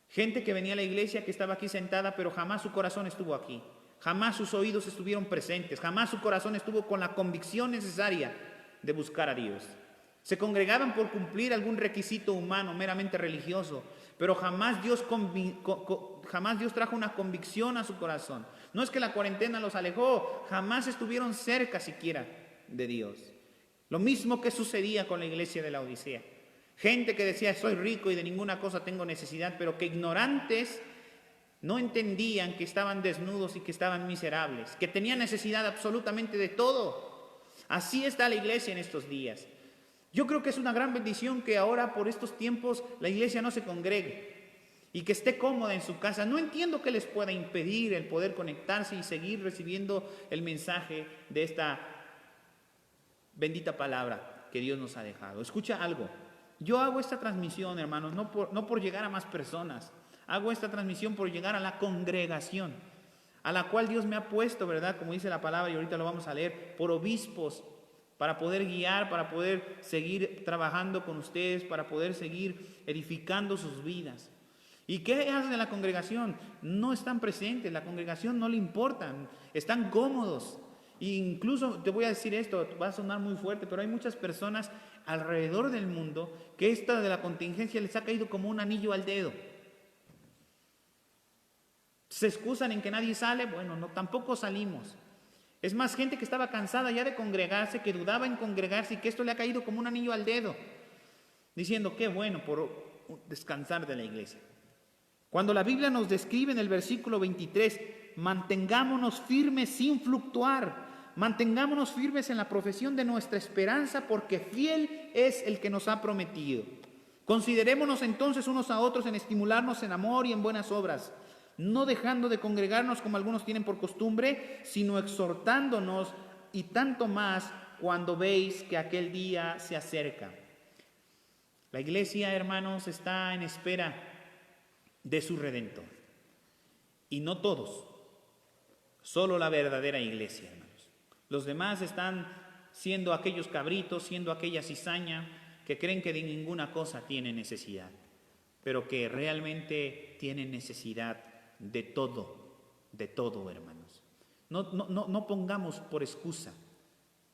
Gente que venía a la iglesia, que estaba aquí sentada, pero jamás su corazón estuvo aquí. Jamás sus oídos estuvieron presentes, jamás su corazón estuvo con la convicción necesaria de buscar a Dios. Se congregaban por cumplir algún requisito humano, meramente religioso, pero jamás Dios trajo una convicción a su corazón. No es que la cuarentena los alejó, jamás estuvieron cerca siquiera de Dios. Lo mismo que sucedía con la iglesia de la Odisea. Gente que decía, soy rico y de ninguna cosa tengo necesidad, pero que ignorantes no entendían que estaban desnudos y que estaban miserables, que tenían necesidad absolutamente de todo. Así está la iglesia en estos días. Yo creo que es una gran bendición que ahora por estos tiempos la iglesia no se congregue y que esté cómoda en su casa. No entiendo qué les pueda impedir el poder conectarse y seguir recibiendo el mensaje de esta bendita palabra que Dios nos ha dejado. Escucha algo. Yo hago esta transmisión, hermanos, no por llegar a más personas. Hago esta transmisión por llegar a la congregación, a la cual Dios me ha puesto, ¿verdad? Como dice la palabra, y ahorita lo vamos a leer, por obispos, para poder guiar, para poder seguir trabajando con ustedes, para poder seguir edificando sus vidas. ¿Y qué hacen en la congregación? No están presentes, la congregación no le importan, están cómodos. E incluso te voy a decir esto, va a sonar muy fuerte, pero hay muchas personas alrededor del mundo que esta de la contingencia les ha caído como un anillo al dedo. Se excusan en que nadie sale, bueno, no, tampoco salimos. Es más, gente que estaba cansada ya de congregarse, que dudaba en congregarse y que esto le ha caído como un anillo al dedo, diciendo, qué bueno por descansar de la iglesia. Cuando la Biblia nos describe en el versículo 23, mantengámonos firmes sin fluctuar, mantengámonos firmes en la profesión de nuestra esperanza, porque fiel es el que nos ha prometido. Considerémonos entonces unos a otros en estimularnos en amor y en buenas obras, no dejando de congregarnos como algunos tienen por costumbre, sino exhortándonos, y tanto más cuando veis que aquel día se acerca. La iglesia, hermanos, está en espera de su Redentor. Y no todos, solo la verdadera iglesia, hermanos. Los demás están siendo aquellos cabritos, siendo aquella cizaña que creen que de ninguna cosa tienen necesidad, pero que realmente tienen necesidad de todo, hermanos. No pongamos por excusa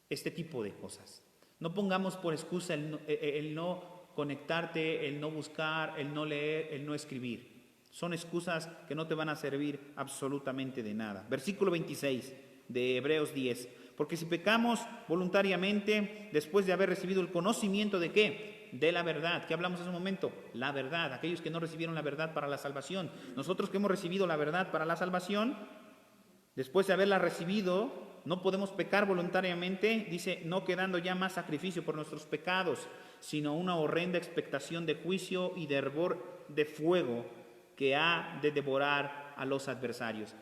este tipo de cosas. No pongamos por excusa el no conectarte, el no buscar, el no leer, el no escribir. Son excusas que no te van a servir absolutamente de nada. Versículo 26 de Hebreos 10. Porque si pecamos voluntariamente, después de haber recibido el conocimiento de ¿qué? De la verdad. ¿Qué hablamos hace un momento? La verdad. Aquellos que no recibieron la verdad para la salvación. Nosotros que hemos recibido la verdad para la salvación, después de haberla recibido, no podemos pecar voluntariamente, dice, no quedando ya más sacrificio por nuestros pecados, sino una horrenda expectación de juicio y de hervor de fuego que ha de devorar a los adversarios.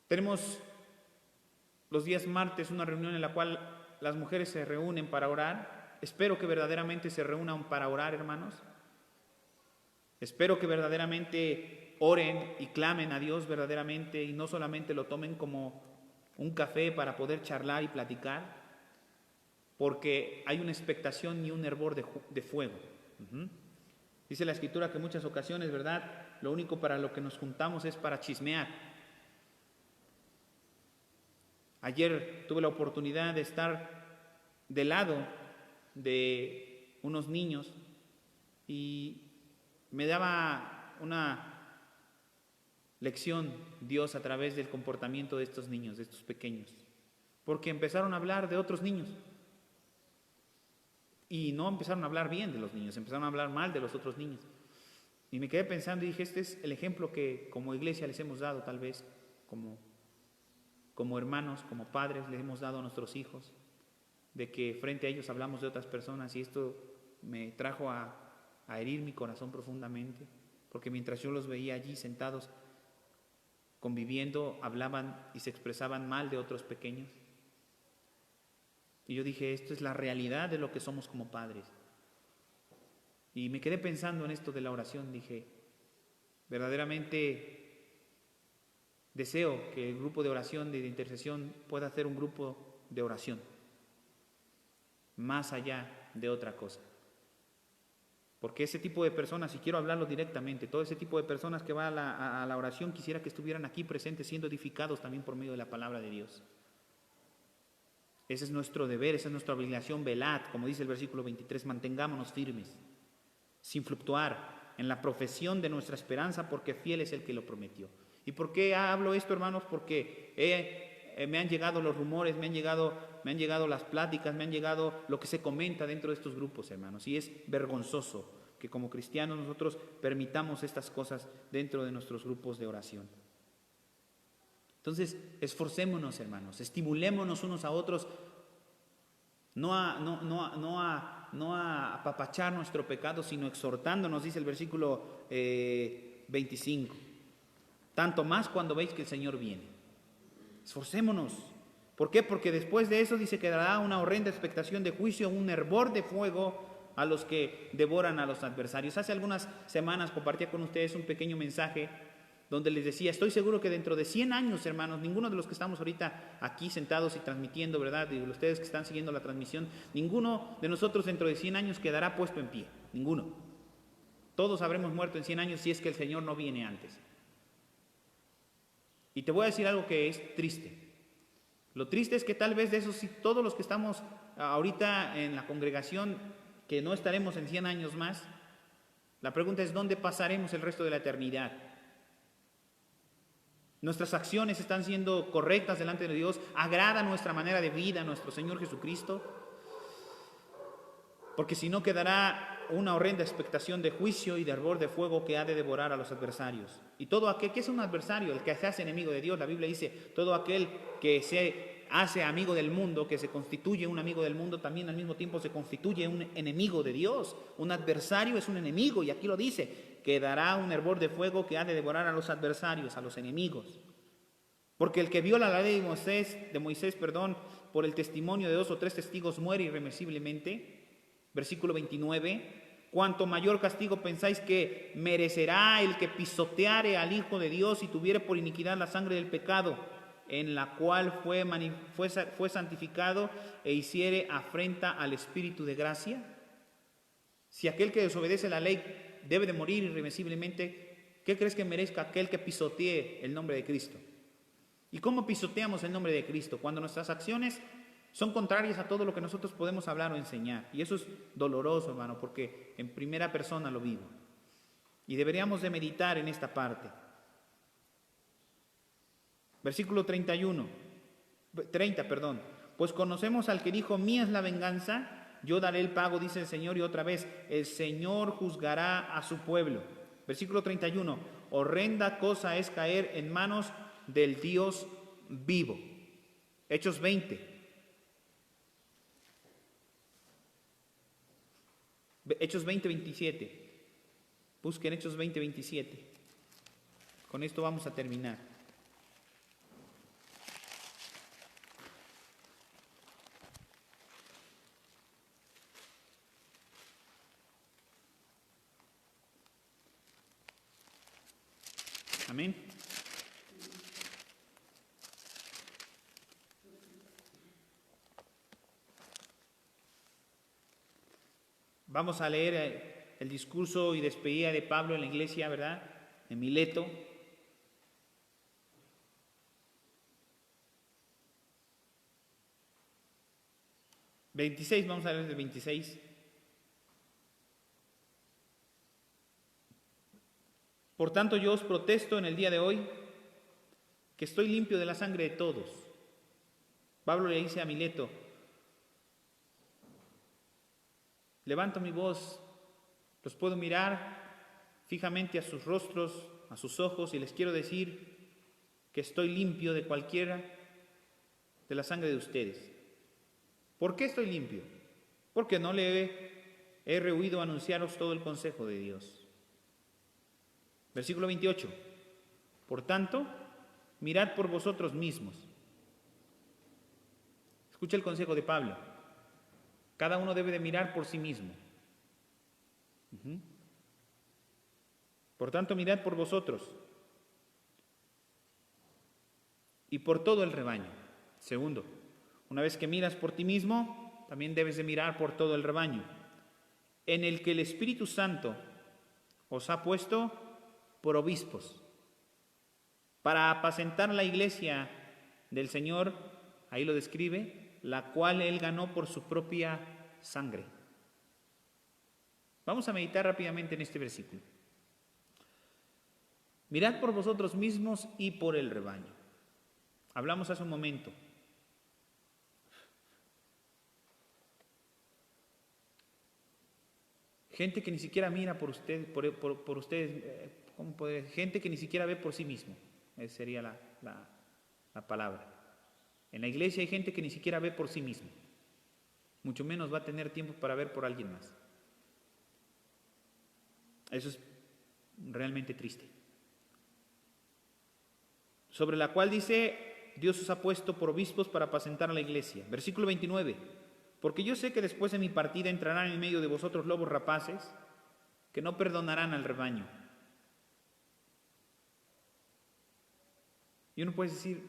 Tenemos los días martes una reunión en la cual las mujeres se reúnen para orar. Espero que verdaderamente se reúnan para orar, hermanos. Espero que verdaderamente oren y clamen a Dios verdaderamente y no solamente lo tomen como un café para poder charlar y platicar, porque hay una expectación y un hervor de fuego. Dice la Escritura que en muchas ocasiones, ¿verdad?, lo único para lo que nos juntamos es para chismear. Ayer tuve la oportunidad de estar del lado de unos niños y me daba una lección Dios a través del comportamiento de estos niños, de estos pequeños, porque empezaron a hablar de otros niños y no empezaron a hablar bien de los niños, empezaron a hablar mal de los otros niños. Y me quedé pensando y dije, este es el ejemplo que como iglesia les hemos dado, tal vez como hermanos, como padres, les hemos dado a nuestros hijos, de que frente a ellos hablamos de otras personas, y esto me trajo a herir mi corazón profundamente, porque mientras yo los veía allí sentados, conviviendo, hablaban y se expresaban mal de otros pequeños. Y yo dije, esto es la realidad de lo que somos como padres. Y me quedé pensando en esto de la oración, dije, verdaderamente deseo que el grupo de oración, de intercesión, pueda hacer un grupo de oración, más allá de otra cosa. Porque ese tipo de personas, si quiero hablarlo directamente, todo ese tipo de personas que va a la oración, quisiera que estuvieran aquí presentes, siendo edificados también por medio de la palabra de Dios. Ese es nuestro deber, esa es nuestra obligación, velad, como dice el versículo 23, mantengámonos firmes, sin fluctuar en la profesión de nuestra esperanza, porque fiel es el que lo prometió. ¿Y por qué hablo esto, hermanos? Porque me han llegado los rumores, me han llegado las pláticas, me han llegado lo que se comenta dentro de estos grupos, hermanos, y es vergonzoso que como cristianos nosotros permitamos estas cosas dentro de nuestros grupos de oración. Entonces, esforcémonos, hermanos, estimulémonos unos a otros, no a apapachar nuestro pecado, sino exhortándonos, dice el versículo 25. Tanto más cuando veis que el Señor viene. Esforcémonos. ¿Por qué? Porque después de eso dice que dará una horrenda expectación de juicio, un hervor de fuego a los que devoran a los adversarios. Hace algunas semanas compartía con ustedes un pequeño mensaje donde les decía, estoy seguro que dentro de 100 años, hermanos, ninguno de los que estamos ahorita aquí sentados y transmitiendo, ¿verdad? Y ustedes que están siguiendo la transmisión, ninguno de nosotros dentro de 100 años quedará puesto en pie. Ninguno. Todos habremos muerto en 100 años si es que el Señor no viene antes. Y te voy a decir algo que es triste. Lo triste es que tal vez de esos, todos los que estamos ahorita en la congregación, que no estaremos en 100 años más, la pregunta es, ¿dónde pasaremos el resto de la eternidad? ¿Nuestras acciones están siendo correctas delante de Dios? ¿Agrada nuestra manera de vida a nuestro Señor Jesucristo? Porque si no, quedará una horrenda expectación de juicio y de hervor de fuego que ha de devorar a los adversarios. Y todo aquel que es un adversario, el que se hace enemigo de Dios, la Biblia dice, todo aquel que se hace amigo del mundo, que se constituye un amigo del mundo, también al mismo tiempo se constituye un enemigo de Dios. Un adversario es un enemigo, y aquí lo dice, que dará un hervor de fuego que ha de devorar a los adversarios, a los enemigos. Porque el que viola la ley de Moisés, por el testimonio de 2 o 3 testigos muere irremisiblemente. Versículo 29, cuanto mayor castigo pensáis que merecerá el que pisoteare al Hijo de Dios y tuviere por iniquidad la sangre del pecado, en la cual fue santificado e hiciere afrenta al Espíritu de gracia. Si aquel que desobedece la ley debe de morir irremisiblemente, ¿qué crees que merezca aquel que pisotee el nombre de Cristo? ¿Y cómo pisoteamos el nombre de Cristo? Cuando nuestras acciones son contrarias a todo lo que nosotros podemos hablar o enseñar. Y eso es doloroso, hermano, porque en primera persona lo vivo. Y deberíamos de meditar en esta parte. Versículo 30. Pues conocemos al que dijo, mía es la venganza, yo daré el pago, dice el Señor, y otra vez, el Señor juzgará a su pueblo. Versículo 31. Horrenda cosa es caer en manos del Dios vivo. Hechos 20. Hechos 20:27. Busquen Hechos 20:27. Con esto vamos a terminar. Amén. Vamos a leer el discurso y despedida de Pablo en la iglesia, ¿verdad? En Mileto. Vamos a leer el 26. Por tanto, yo os protesto en el día de hoy que estoy limpio de la sangre de todos. Pablo le dice a Mileto: levanto mi voz, los puedo mirar fijamente a sus rostros, a sus ojos, y les quiero decir que estoy limpio de cualquiera de la sangre de ustedes. ¿Por qué estoy limpio? Porque no le he rehuido anunciaros todo el consejo de Dios. Versículo 28. Por tanto, mirad por vosotros mismos. Escucha el consejo de Pablo. Cada uno debe de mirar por sí mismo. Por tanto, mirad por vosotros y por todo el rebaño. Segundo, una vez que miras por ti mismo, también debes de mirar por todo el rebaño, en el que el Espíritu Santo os ha puesto por obispos, para apacentar la iglesia del Señor, ahí lo describe, la cual Él ganó por su propia sangre. Vamos a meditar rápidamente en este versículo. Mirad por vosotros mismos y por el rebaño. Hablamos hace un momento. Gente que ni siquiera mira por ustedes, por ustedes, gente que ni siquiera ve por sí mismo. Esa sería la palabra. En la iglesia hay gente que ni siquiera ve por sí mismo. Mucho menos va a tener tiempo para ver por alguien más. Eso es realmente triste. Sobre la cual dice: Dios os ha puesto por obispos para apacentar a la iglesia. Versículo 29. Porque yo sé que después de mi partida entrarán en medio de vosotros lobos rapaces que no perdonarán al rebaño. Y uno puede decir: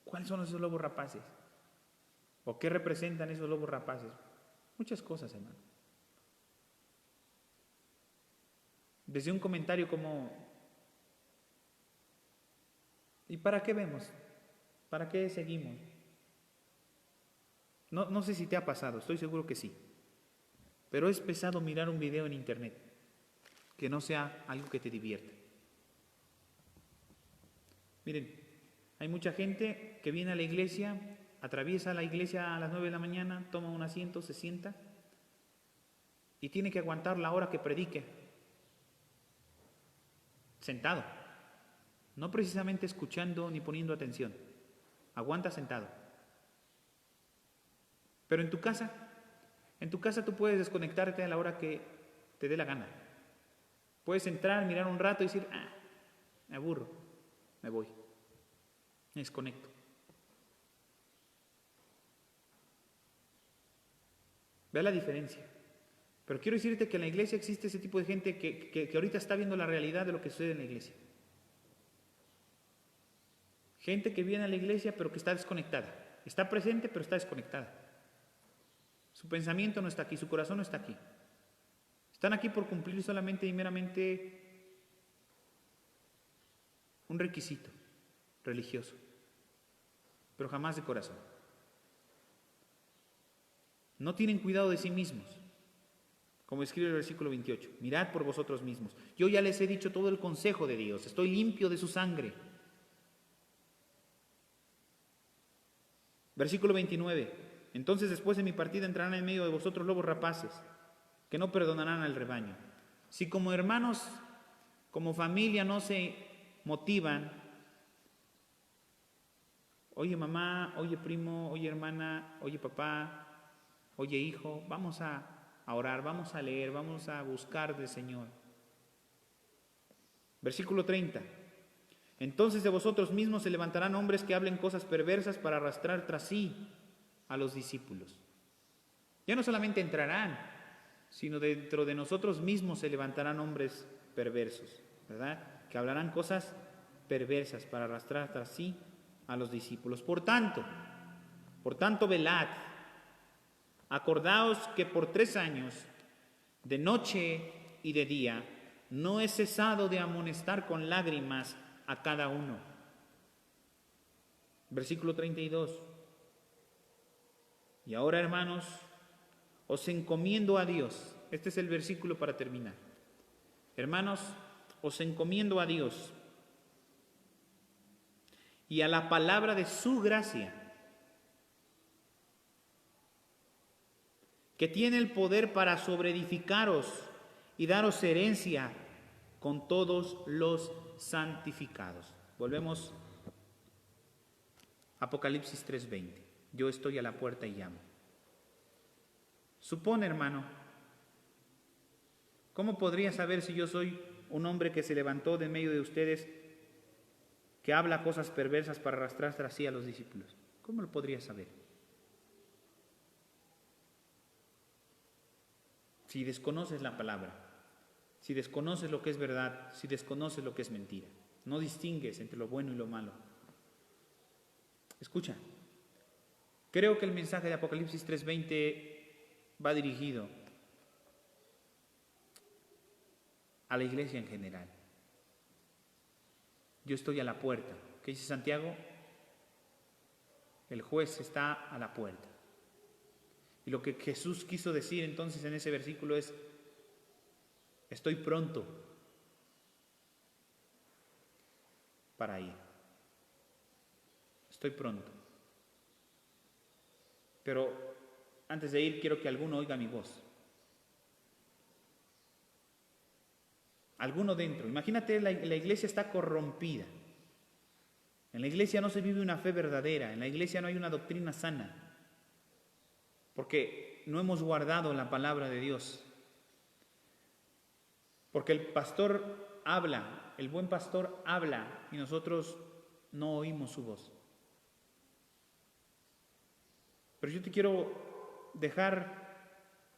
¿cuáles son esos lobos rapaces? ¿O qué representan esos lobos rapaces? Muchas cosas, hermano. Desde un comentario como: ¿y para qué vemos? ¿Para qué seguimos? No sé si te ha pasado, estoy seguro que sí. Pero es pesado mirar un video en internet que no sea algo que te divierta. Miren, hay mucha gente que viene a la iglesia, atraviesa la iglesia a las 9 de la mañana, toma un asiento, se sienta y tiene que aguantar la hora que predique. Sentado. No precisamente escuchando ni poniendo atención. Aguanta sentado. Pero en tu casa tú puedes desconectarte a la hora que te dé la gana. Puedes entrar, mirar un rato y decir: me aburro, me voy, me desconecto. Ve la diferencia. Pero quiero decirte que en la iglesia existe ese tipo de gente que ahorita está viendo la realidad de lo que sucede en la iglesia. Gente que viene a la iglesia pero que está desconectada. Está presente pero está desconectada. Su pensamiento no está aquí, su corazón no está aquí. Están aquí por cumplir solamente y meramente un requisito religioso, pero jamás de corazón. No tienen cuidado de sí mismos, como escribe el versículo 28. Mirad por vosotros mismos. Yo ya les he dicho todo el consejo de Dios, estoy limpio de su sangre. Versículo 29. Entonces después de mi partida entrarán en medio de vosotros lobos rapaces, que no perdonarán al rebaño. Si como hermanos, como familia no se motivan, oye mamá, oye primo, oye hermana, oye papá, oye hijo, vamos a orar, vamos a leer, vamos a buscar del Señor. Versículo 30. Entonces de vosotros mismos se levantarán hombres que hablen cosas perversas para arrastrar tras sí a los discípulos. Ya no solamente entrarán, sino dentro de nosotros mismos se levantarán hombres perversos, ¿verdad? Que hablarán cosas perversas para arrastrar tras sí a los discípulos. Por tanto, velad, acordaos que por 3 años, de noche y de día, no he cesado de amonestar con lágrimas a cada uno. Versículo 32. Y ahora, hermanos, os encomiendo a Dios. Este es el versículo para terminar. Hermanos, os encomiendo a Dios y a la palabra de su gracia, que tiene el poder para sobreedificaros y daros herencia con todos los santificados. Volvemos a Apocalipsis 3:20. Yo estoy a la puerta y llamo. Supone, hermano, ¿cómo podría saber si yo soy un hombre que se levantó de en medio de ustedes, que habla cosas perversas para arrastrar tras sí a los discípulos? ¿Cómo lo podría saber? Si desconoces la palabra, si desconoces lo que es verdad, si desconoces lo que es mentira, no distingues entre lo bueno y lo malo. Escucha, creo que el mensaje de Apocalipsis 3:20 va dirigido a la iglesia en general. Yo estoy a la puerta. ¿Qué dice Santiago? El juez está a la puerta. Y lo que Jesús quiso decir entonces en ese versículo es: estoy pronto para ir. Estoy pronto. Pero antes de ir, quiero que alguno oiga mi voz. Alguno dentro. Imagínate, la iglesia está corrompida. En la iglesia no se vive una fe verdadera. En la iglesia no hay una doctrina sana. Porque no hemos guardado la palabra de Dios. Porque el pastor habla, el buen pastor habla y nosotros no oímos su voz. Pero yo te quiero dejar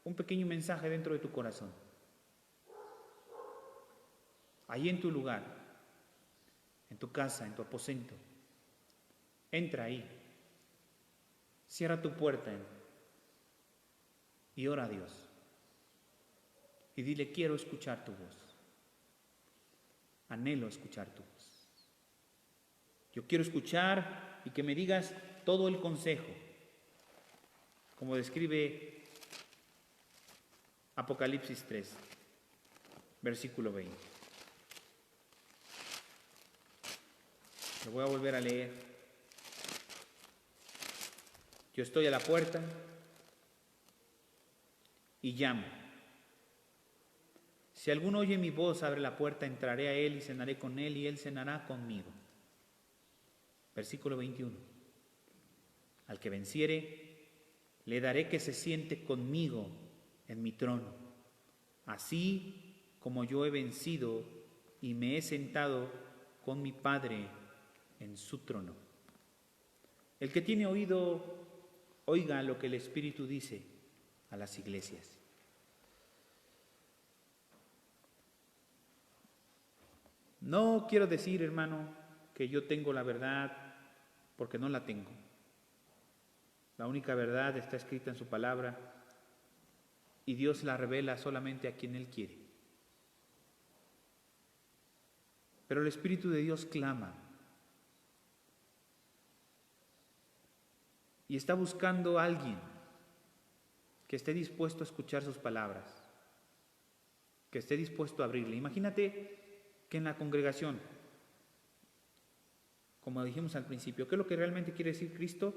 un pequeño mensaje dentro de tu corazón. Ahí en tu lugar, en tu casa, en tu aposento, entra ahí, cierra tu puerta y ora a Dios. Y dile: quiero escuchar tu voz. Anhelo escuchar tu voz. Yo quiero escuchar y que me digas todo el consejo, como describe Apocalipsis 3, versículo 20. Lo voy a volver a leer. Yo estoy a la puerta y llamo. Si alguno oye mi voz, abre la puerta, entraré a él y cenaré con él y él cenará conmigo. Versículo 21. Al que venciere, le daré que se siente conmigo en mi trono, así como yo he vencido y me he sentado con mi Padre en su trono. El que tiene oído, oiga lo que el Espíritu dice a las iglesias. No quiero decir, hermano, que yo tengo la verdad, porque no la tengo. La única verdad está escrita en su palabra y Dios la revela solamente a quien Él quiere. Pero el Espíritu de Dios clama y está buscando a alguien que esté dispuesto a escuchar sus palabras, que esté dispuesto a abrirle. Imagínate que en la congregación, como dijimos al principio, ¿qué es lo que realmente quiere decir Cristo?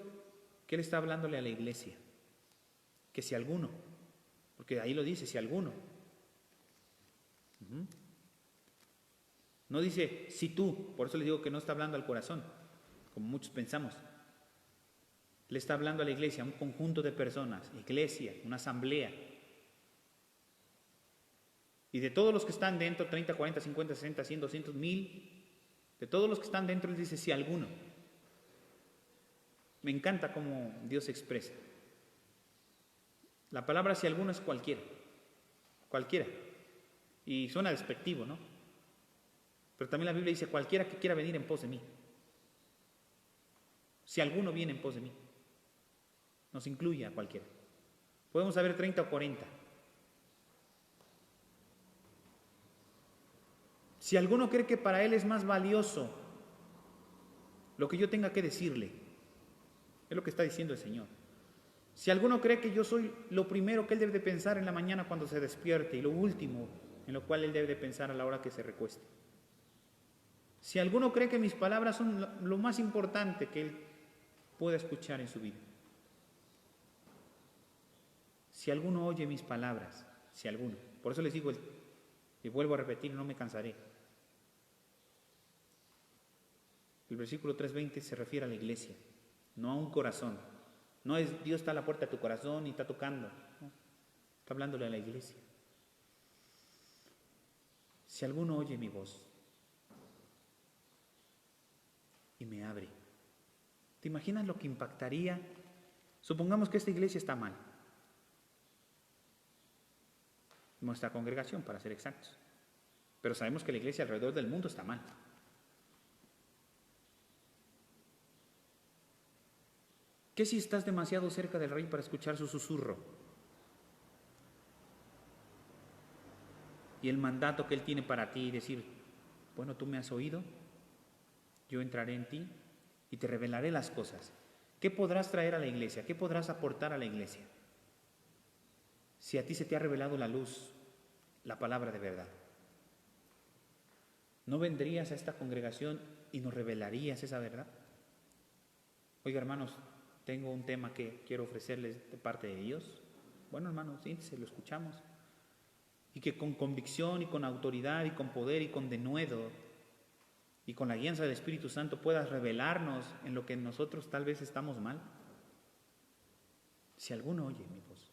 Que Él está hablándole a la iglesia, que si alguno, porque ahí lo dice, si alguno. No dice si tú, por eso les digo que no está hablando al corazón, como muchos pensamos. Le está hablando a la iglesia, a un conjunto de personas, iglesia, una asamblea. Y de todos los que están dentro, 30, 40, 50, 60, 100, 200, 1000, de todos los que están dentro, Él dice si alguno. Me encanta cómo Dios se expresa. La palabra si alguno es cualquiera. Cualquiera. Y suena despectivo, ¿no? Pero también la Biblia dice, cualquiera que quiera venir en pos de mí. Si alguno viene en pos de mí, nos incluye a cualquiera. Podemos haber 30 o 40. Si alguno cree que para él es más valioso lo que yo tenga que decirle, es lo que está diciendo el Señor. Si alguno cree que yo soy lo primero que él debe de pensar en la mañana cuando se despierte y lo último en lo cual él debe de pensar a la hora que se recueste. Si alguno cree que mis palabras son lo más importante que él pueda escuchar en su vida. Si alguno oye mis palabras, si alguno, por eso les digo, y vuelvo a repetir, no me cansaré. El versículo 3:20 se refiere a la iglesia, no a un corazón. No es Dios está a la puerta de tu corazón y está tocando. No, está hablándole a la iglesia. Si alguno oye mi voz y me abre, ¿te imaginas lo que impactaría? Supongamos que esta iglesia está mal. Nuestra congregación, para ser exactos. Pero sabemos que la iglesia alrededor del mundo está mal. ¿Qué si estás demasiado cerca del Rey para escuchar su susurro? Y el mandato que Él tiene para ti y decir, bueno, tú me has oído, yo entraré en ti y te revelaré las cosas. ¿Qué podrás traer a la iglesia? ¿Qué podrás aportar a la iglesia? Si a ti se te ha revelado la luz, la palabra de verdad. ¿No vendrías a esta congregación y nos revelarías esa verdad? Oiga, hermanos, tengo un tema que quiero ofrecerles de parte de Dios. Bueno, hermanos, sí, se lo escuchamos. Y que con convicción y con autoridad y con poder y con denuedo y con la guianza del Espíritu Santo puedas revelarnos en lo que nosotros tal vez estamos mal. Si alguno oye mi voz.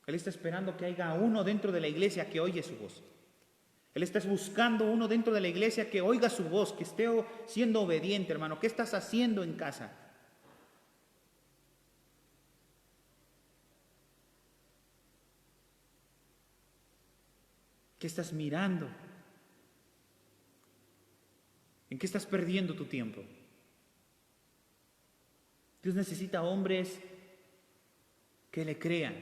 Él está esperando que haya uno dentro de la iglesia que oye su voz. Él está buscando uno dentro de la iglesia que oiga su voz, que esté siendo obediente, hermano. ¿Qué estás haciendo en casa? ¿Qué estás mirando? ¿En qué estás perdiendo tu tiempo? Dios necesita hombres que le crean,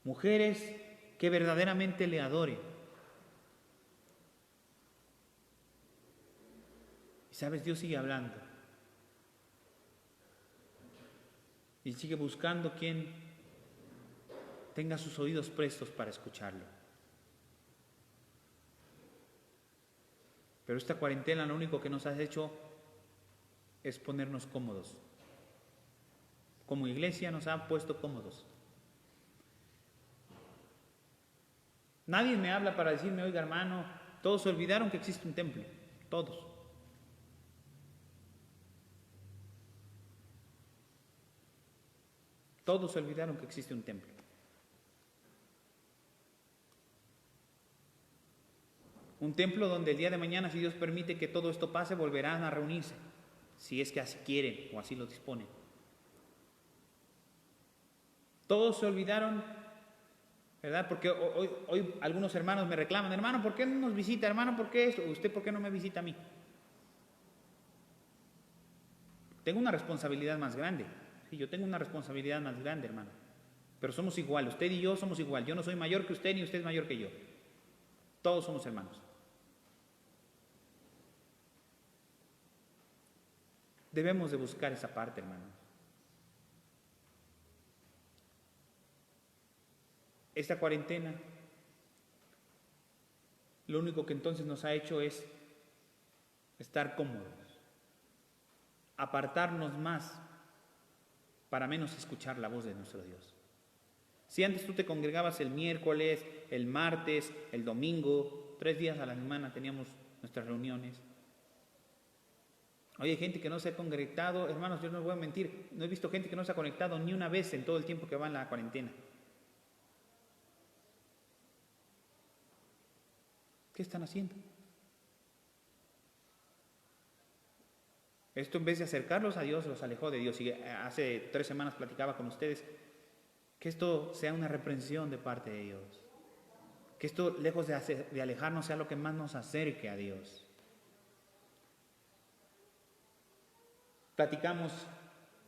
mujeres que verdaderamente le adoren. Y sabes, Dios sigue hablando. Y sigue buscando quien tenga sus oídos prestos para escucharlo. Pero esta cuarentena lo único que nos ha hecho es ponernos cómodos. Como iglesia nos ha puesto cómodos. Nadie me habla para decirme, oiga hermano, todos se olvidaron que existe un templo. Todos. Todos se olvidaron que existe un templo. Un templo donde el día de mañana, si Dios permite que todo esto pase, volverán a reunirse, si es que así quieren o así lo disponen. Todos se olvidaron, ¿verdad? Porque hoy algunos hermanos me reclaman, hermano, ¿por qué no nos visita? Hermano, ¿por qué esto? ¿Usted por qué no me visita a mí? Tengo una responsabilidad más grande. Sí, yo tengo una responsabilidad más grande, hermano. Pero somos igual, usted y yo somos igual. Yo no soy mayor que usted ni usted es mayor que yo. Todos somos hermanos. Debemos de buscar esa parte, hermano. Esta cuarentena, lo único que entonces nos ha hecho es estar cómodos, apartarnos más para menos escuchar la voz de nuestro Dios. Si antes tú te congregabas el miércoles, el martes, el domingo, 3 días a la semana teníamos nuestras reuniones. Hoy hay gente que no se ha conectado, hermanos, yo no les voy a mentir, no he visto gente que no se ha conectado ni una vez en todo el tiempo que va en la cuarentena. ¿Qué están haciendo? Esto en vez de acercarlos a Dios, los alejó de Dios. Y hace 3 semanas platicaba con ustedes que esto sea una reprensión de parte de Dios. Que esto, lejos de alejarnos, sea lo que más nos acerque a Dios. Platicamos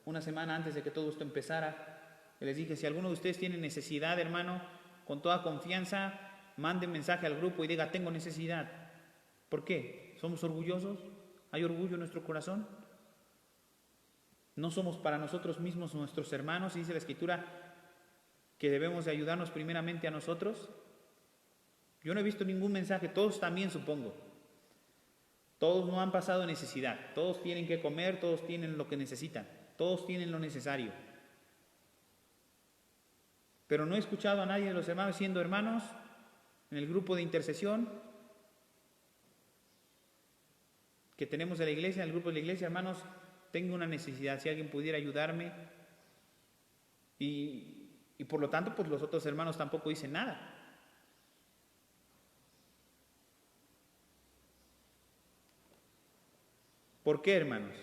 una semana antes de que todo esto empezara. Les dije, si alguno de ustedes tiene necesidad, hermano, con toda confianza, mande un mensaje al grupo y diga, tengo necesidad. ¿Por qué? ¿Somos orgullosos? ¿Hay orgullo en nuestro corazón? ¿No somos para nosotros mismos nuestros hermanos? Y dice la Escritura que debemos de ayudarnos primeramente a nosotros. Yo no he visto ningún mensaje, todos también supongo. Todos no han pasado necesidad, todos tienen que comer, todos tienen lo que necesitan, todos tienen lo necesario. Pero no he escuchado a nadie de los hermanos siendo hermanos en el grupo de intercesión que tenemos de la iglesia, en el grupo de la iglesia, hermanos, tengo una necesidad, si alguien pudiera ayudarme. Y por lo tanto, pues los otros hermanos tampoco dicen nada. ¿Por qué, hermanos?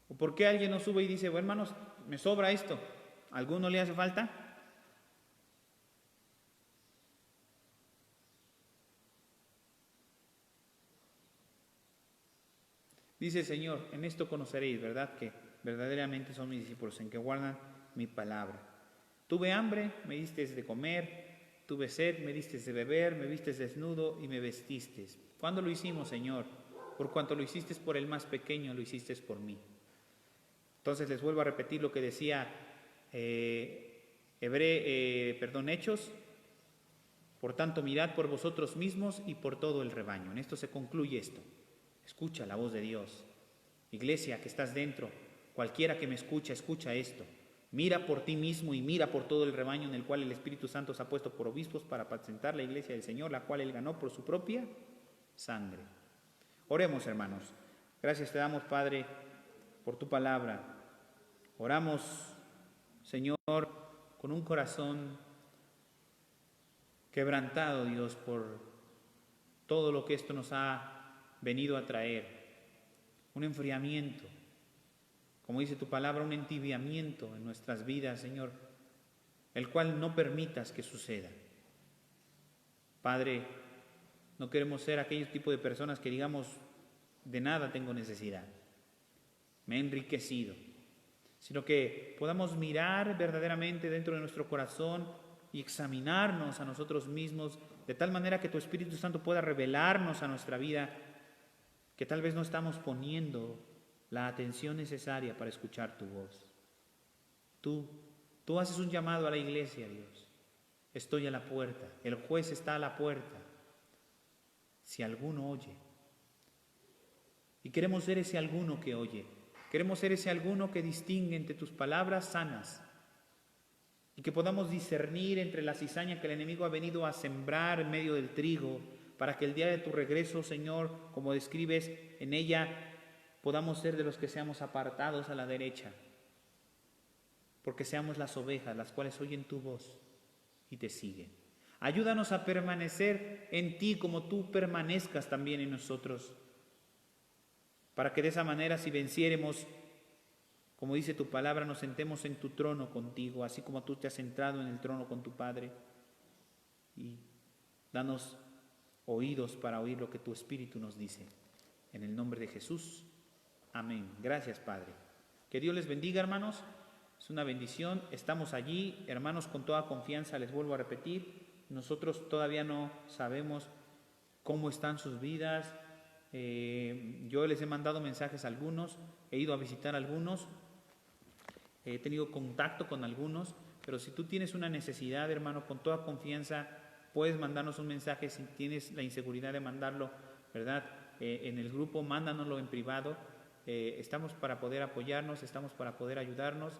¿O por qué alguien no sube y dice, bueno, hermanos, me sobra esto? ¿A alguno le hace falta? Dice el Señor, en esto conoceréis, ¿verdad? Que verdaderamente son mis discípulos, en que guardan mi palabra. Tuve hambre, me diste de comer, tuve sed, me diste de beber, me vistes desnudo y me vestiste. ¿Cuándo lo hicimos, Señor? Por cuanto lo hiciste por el más pequeño, lo hiciste por mí. Entonces les vuelvo a repetir lo que decía Hechos. Por tanto, mirad por vosotros mismos y por todo el rebaño. En esto se concluye esto. Escucha la voz de Dios. Iglesia que estás dentro, cualquiera que me escucha, escucha esto. Mira por ti mismo y mira por todo el rebaño en el cual el Espíritu Santo os ha puesto por obispos para apacentar la iglesia del Señor, la cual Él ganó por su propia sangre. Oremos, hermanos. Gracias te damos, Padre, por tu palabra. Oramos, Señor, con un corazón quebrantado, Dios, por todo lo que esto nos ha venido a traer. Un enfriamiento, como dice tu palabra, un entibiamiento en nuestras vidas, Señor, el cual no permitas que suceda. Padre, no queremos ser aquellos tipos de personas que digamos, de nada tengo necesidad, me he enriquecido, sino que podamos mirar verdaderamente dentro de nuestro corazón y examinarnos a nosotros mismos, de tal manera que tu Espíritu Santo pueda revelarnos a nuestra vida que tal vez no estamos poniendo la atención necesaria para escuchar tu voz. Tú haces un llamado a la iglesia, Dios. Estoy a la puerta, el juez está a la puerta. Si alguno oye, y queremos ser ese alguno que oye, queremos ser ese alguno que distingue entre tus palabras sanas y que podamos discernir entre la cizaña que el enemigo ha venido a sembrar en medio del trigo, para que el día de tu regreso, Señor, como describes en ella, podamos ser de los que seamos apartados a la derecha, porque seamos las ovejas, las cuales oyen tu voz y te siguen. Ayúdanos a permanecer en ti como tú permanezcas también en nosotros, para que de esa manera, si venciéremos, como dice tu palabra, nos sentemos en tu trono contigo, así como tú te has sentado en el trono con tu Padre. Y danos oídos para oír lo que tu Espíritu nos dice. En el nombre de Jesús. Amén. Gracias, Padre. Que Dios les bendiga, hermanos. Es una bendición. Estamos allí, hermanos, con toda confianza. Les vuelvo a repetir. Nosotros todavía no sabemos cómo están sus vidas. Yo les he mandado mensajes a algunos. He ido a visitar a algunos. He tenido contacto con algunos. Pero si tú tienes una necesidad, hermano, con toda confianza, puedes mandarnos un mensaje. Si tienes la inseguridad de mandarlo, ¿verdad? En el grupo, mándanoslo en privado. Estamos para poder apoyarnos, estamos para poder ayudarnos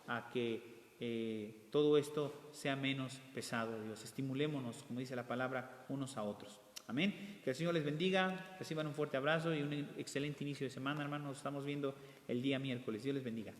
a que todo esto sea menos pesado, Dios. Estimulémonos, como dice la palabra, unos a otros. Amén. Que el Señor les bendiga, reciban un fuerte abrazo y un excelente inicio de semana, hermanos. Nos estamos viendo el día miércoles. Dios les bendiga.